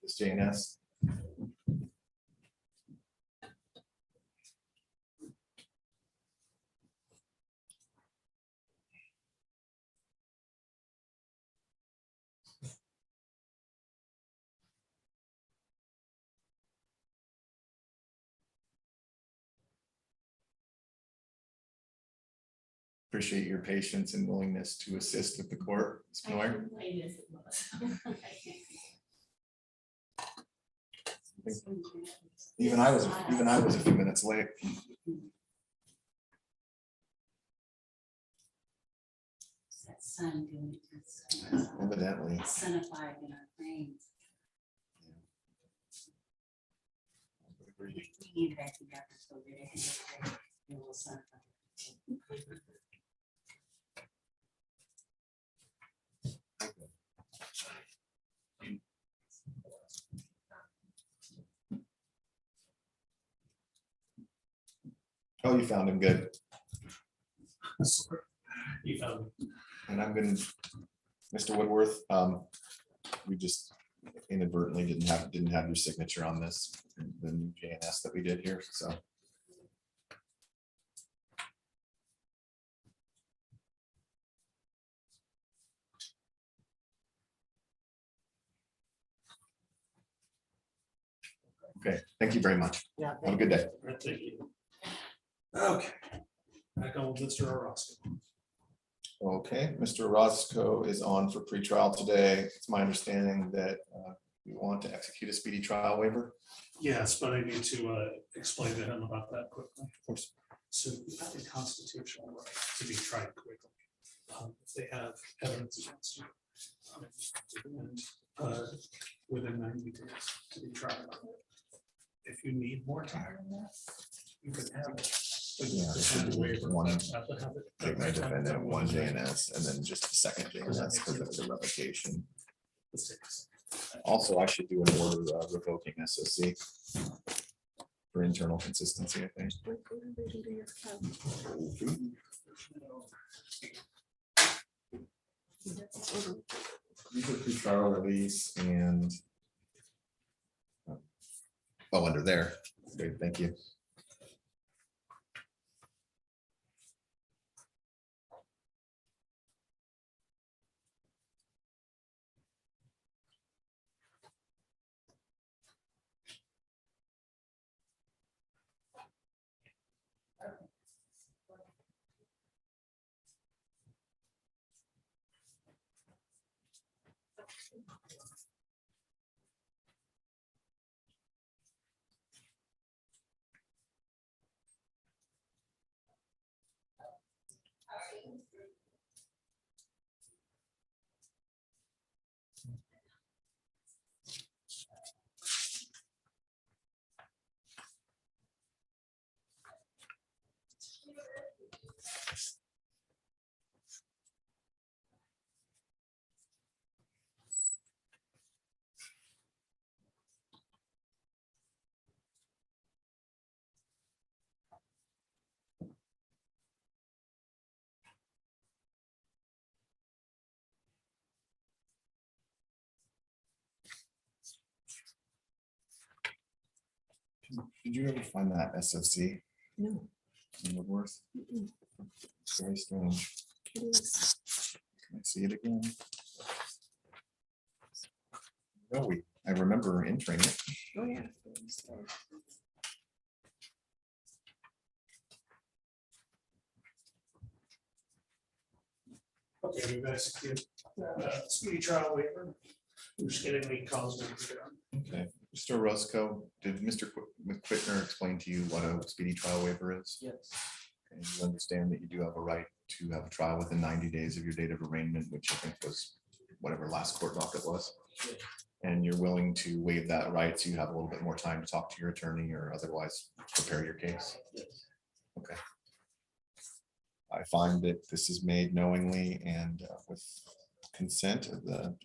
this JNS. Appreciate your patience and willingness to assist with the court, Ms. Neuer. Even I was a few minutes late. That sun doing it. Evidently. Sunified in our brains. We need that together so that it can get great. It will sunify. Oh, you found him, good. You found me. And I'm gonna, Mr. Woodworth, we just inadvertently didn't have your signature on this, the new JNS that we did here, so. Okay, thank you very much. Yeah. Have a good day. All right, thank you. Okay. Back on with Mr. Orozco. Okay, Mr. Orozco is on for pretrial today. It's my understanding that you want to execute a speedy trial waiver. Yes, but I need to explain to him about that quickly. Of course. So you have a constitutional right to be tried quickly. If they have evidence against you. And, within 90 days to be tried. If you need more time than that, you can have it. But you have to have a waiver. One. Have to have it. Take my defendant, one JNS, and then just a second JNS because of the revocation. Also, I should do an order revoking SOC for internal consistency, I think. These are pretrial release and oh, under there. Great, thank you. Did you ever find that SOC No. in Woodworth? Mm-mm. Very strange. It is. Can I see it again? No, I remember entering it. Oh, yeah. Okay, we've executed speedy trial waiver. We're just getting the cause. Okay, Mr. Roscoe, did Mr. Quittner explain to you what a speedy trial waiver is? Yes. And you understand that you do have a right to have a trial within 90 days of your date of arraignment, which I think was whatever last court docket was. Yes. And you're willing to waive that right, so you have a little bit more time to talk to your attorney or otherwise prepare your case. Yes. Okay. I find that this is made knowingly and with consent of the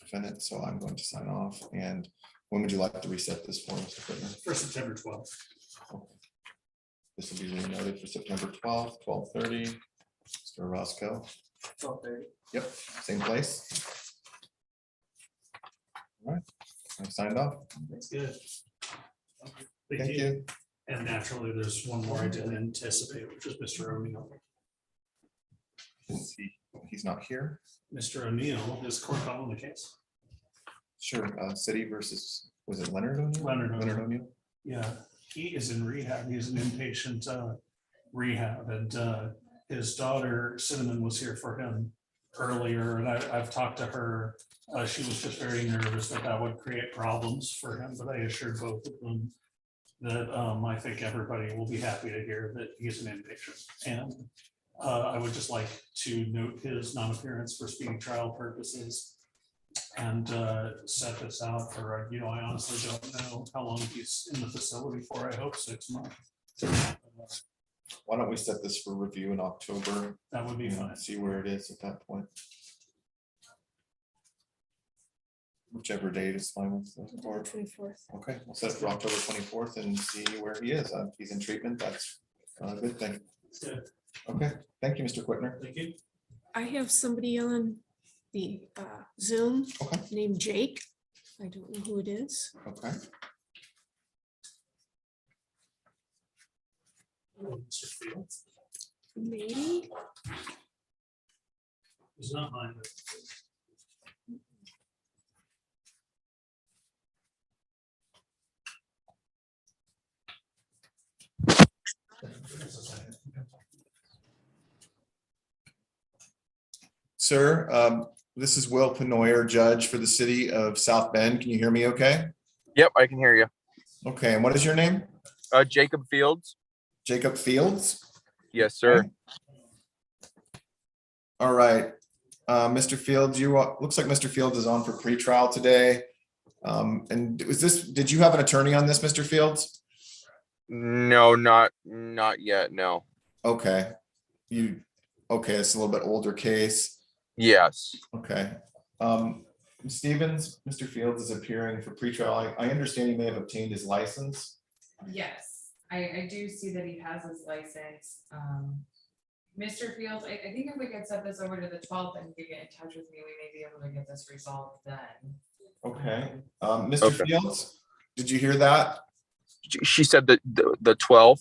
defendant, so I'm going to sign off. And when would you like to reset this for, Mr. Quittner? For September 12th. This will be re-noted for September 12th, 12:30. Mr. Roscoe. 12:30. Yep, same place. All right, I signed off. That's good. Thank you. And naturally, there's one more I didn't anticipate, which is Mr. O'Neill. He's not here. Mr. O'Neill is court calling the case. Sure, city versus, was it Leonard O'Neill? Leonard O'Neill. Yeah, he is in rehab. He's an inpatient rehab, and his daughter Cinnamon was here for him earlier, and I've talked to her. She was just very nervous that would create problems for him, but I assured both of them that I think everybody will be happy to hear that he's an inpatient. And I would just like to note his non-appearance for speedy trial purposes and set this out for, I honestly don't know how long he's in the facility for. I hope 6 months. Why don't we set this for review in October? That would be and fine. See where it is at that point. Whichever date is fine with the board. 24th. Okay, we'll set it for October 24th and see where he is. If he's in treatment, that's a good thing. Good. Okay, thank you, Mr. Quittner. Thank you. I have somebody on the Zoom Okay. named Jake. I don't know who it is. Okay. Mr. Fields. Maybe. It's not mine. but- Sir, this is Will Penoyer, judge for the city of South Bend. Can you hear me okay? Yep, I can hear you. Okay, and what is your name? Jacob Fields. Jacob Fields? Yes, sir. Okay. All right, Mr. Fields, looks like Mr. Fields is on for pretrial today. And did you have an attorney on this, Mr. Fields? No, not yet. No. Okay, okay, it's a little bit older case. Yes. Okay. Ms. Stevens, Mr. Fields is appearing for pretrial. I understand he may have obtained his license. Yes, I do see that he has his license. Mr. Fields, I think if we could set this over to the 12th and you get in touch with me, we may be able to get this resolved then. Okay. Mr. Okay. Fields, did you hear that? She said that the 12th.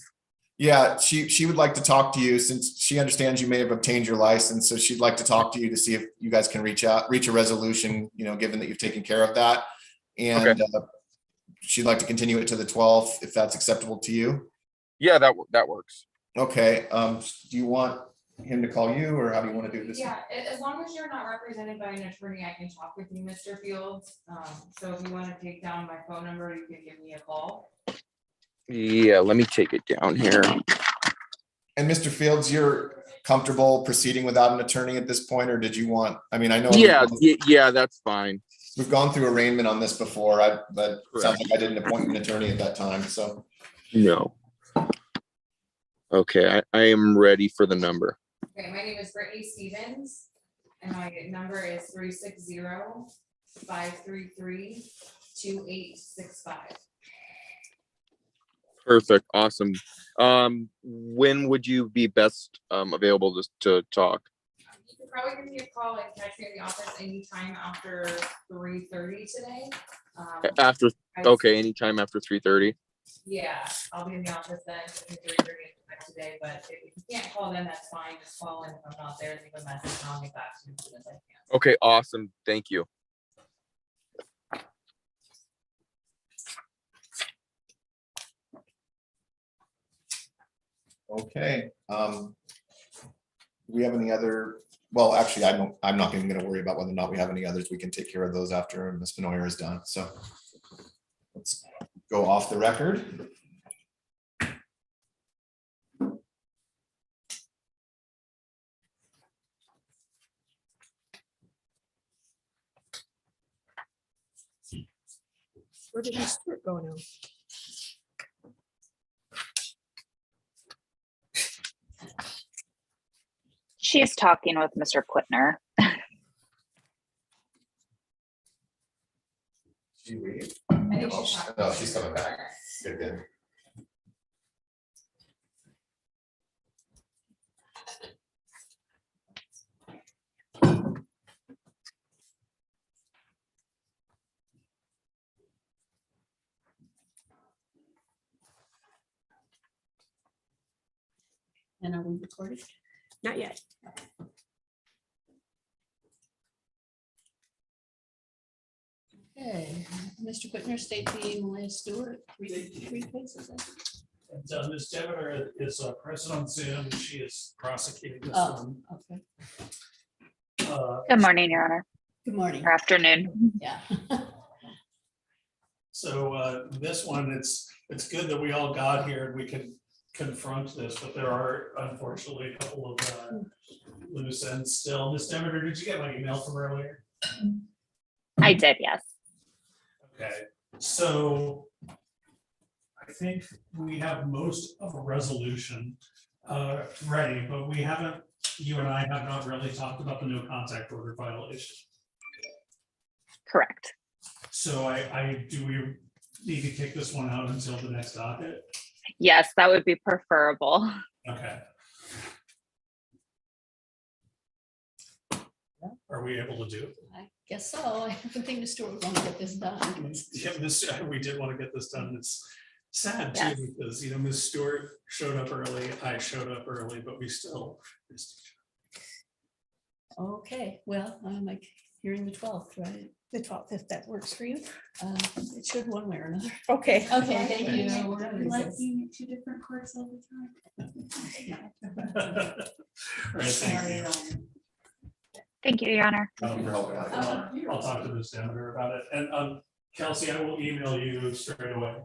Yeah, she would like to talk to you since she understands you may have obtained your license. So she'd like to talk to you to see if you guys can reach a resolution, given that you've taken care of that. And Okay. She'd like to continue it to the 12th, if that's acceptable to you. Yeah, that works. Okay. Do you want him to call you or how do you want to do this? Yeah, as long as you're not represented by an attorney, I can talk with you, Mr. Fields. So if you want to take down my phone number, you can give me a call. Yeah, let me take it down here. And Mr. Fields, you're comfortable proceeding without an attorney at this point, or did you want, I know. Yeah, that's fine. We've gone through arraignment on this before. But it sounds like I didn't appoint an attorney at that time, so. No. Okay, I am ready for the number. Okay, my name is Brittany Stevens and my number is 360-533-2865. Perfect. Awesome. When would you be best available to talk? You could probably give me a call and catch me in the office anytime after 3:30 today. Anytime after 3:30. Yeah, I'll be in the office then, between 3:30 and 5 today, but if you can't call then, that's fine, just call in if I'm not there, leave a message and I'll get back to you as soon as I can. Okay, awesome. Thank you. Okay, do we have any other, well, actually, I'm not even gonna worry about whether or not we have any others. We can take care of those after Ms. Benoyer is done, so. Let's go off the record. Where did Ms. Stewart go now? She's talking with Mr. Quittner. She leave? I think she's talking. No, she's coming back. Good, good. And are we recording? Not yet. Okay, Mr. Whitner, state the Malaya Stewart, three cases. And Ms. Demeter is present on Zoom, and she is prosecuting this Oh, one. okay. Good morning, Your Honor, Good morning. or afternoon. Yeah. So this one, it's good that we all got here and we can confront this, but there are unfortunately a couple of loose ends still. Ms. Demeter, did you get my email from earlier? I did, yes. Okay, so I think we have most of a resolution ready, but we haven't, you and I have not really talked about the no contact order violation. Correct. So do we need to kick this one out until the next docket? Yes, that would be preferable. Okay. Are we able to do it? I guess so. I think Mr. Stewart would want to get this done. Yeah, we did want to get this done. It's sad Yes. too, because, you know, Ms. Stewart showed up early, I showed up early, but we still missed each Okay, well, I'm like hearing the 12th, right? The 12th, if that works for you. It should one way or another. Okay. Okay, thank you. Like being at two different courts all the time. other. All right, thank you. Thank you, Your Honor. I'll talk to Ms. Demeter about it. And Kelsey, I will email you straight away.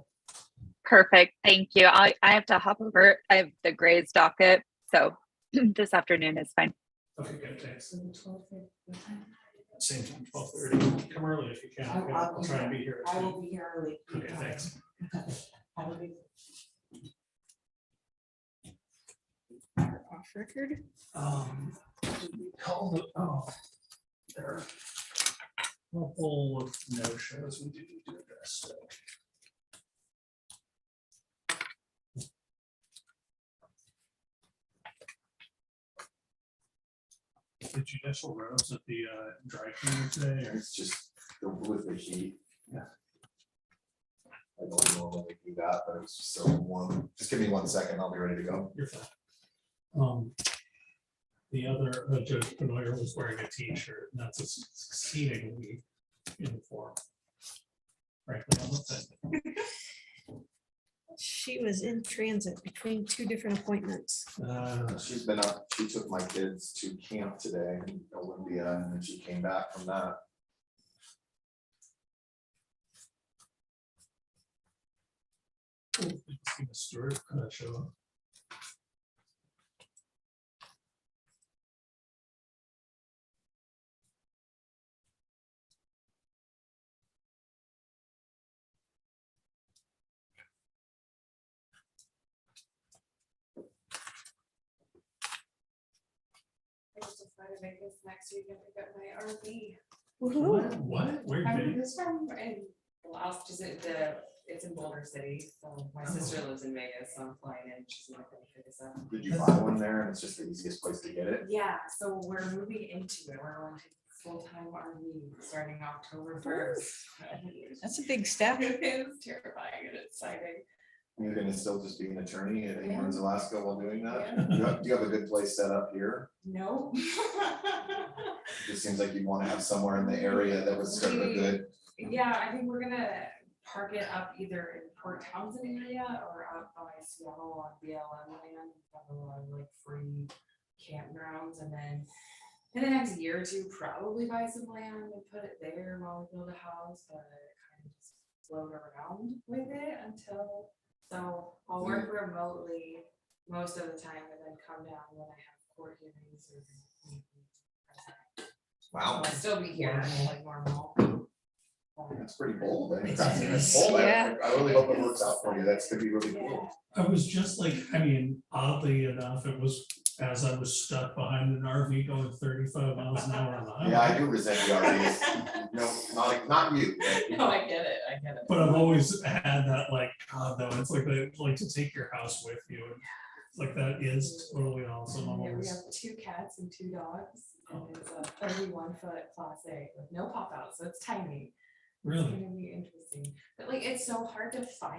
Perfect. Thank you. I have to hop over. I have the Gray's docket, so this afternoon is fine. Okay, good, thanks. Same time, 12:30. Come early if you can. I'll try and be here. I will be here early. Okay, thanks. Have a good. Off record. Call the, oh, there are a couple of no shows we do need to address. So. The judicial robes at the dry cleaner today, or It's just with the heat. Yeah. I don't normally do that, but it's just so warm. Just give me 1 second, I'll be ready to go. you're fine. The other, Judge Benoyer was wearing a t-shirt, and that's exceedingly uniform. Frankly, I'm upset. She was in transit between two different appointments. She's been up, she took my kids to camp today in Olympia, and then she came back from that. See the Stewart show up. I just decided to make this next week and pick up my RV. What? Where I you moved been? this from in last, it's in Boulder City, so my sister lives in Vegas, so I'm flying in, she's not gonna pick us up. Did you buy one there? And it's just the easiest place to get it. Yeah, so we're moving into it, we're going to full-time RV starting October 1st. That's a big step. It is terrifying and exciting. You're gonna still just be an attorney at Ames, Alaska while doing that? Yeah. Do you have a good place set up here? No. It seems like you'd wanna have somewhere in the area that was sort of a good, Yeah, I think we're gonna park it up either in Port Townsend area or out by Seattle on BLM land. Have a lot of like free campgrounds, and then in the next year or two, probably buy some land and put it there while we build a house, but kind of just float around with it until, so I'll work remotely most of the time and then come down when I have court hearings or. wow, I'll still be here like normal. that's pretty bold. I mean, that's bold. I really hope it works out for you. That's gonna be really cool. I was just like, I mean, oddly enough, it was as I was stuck behind an RV going 35 miles an hour on the highway. Yeah, I do resent the RVs. No, not you. but- No, I get it, I get it. But I've always had that like, God, though, it's like, like to take your house with you. And like that is totally awesome. I'm Yeah, we always- have 2 cats and 2 dogs, and it's a 31-foot Class A with no pop out, so it's tiny. It's Really? gonna be interesting, but like, it's so hard to find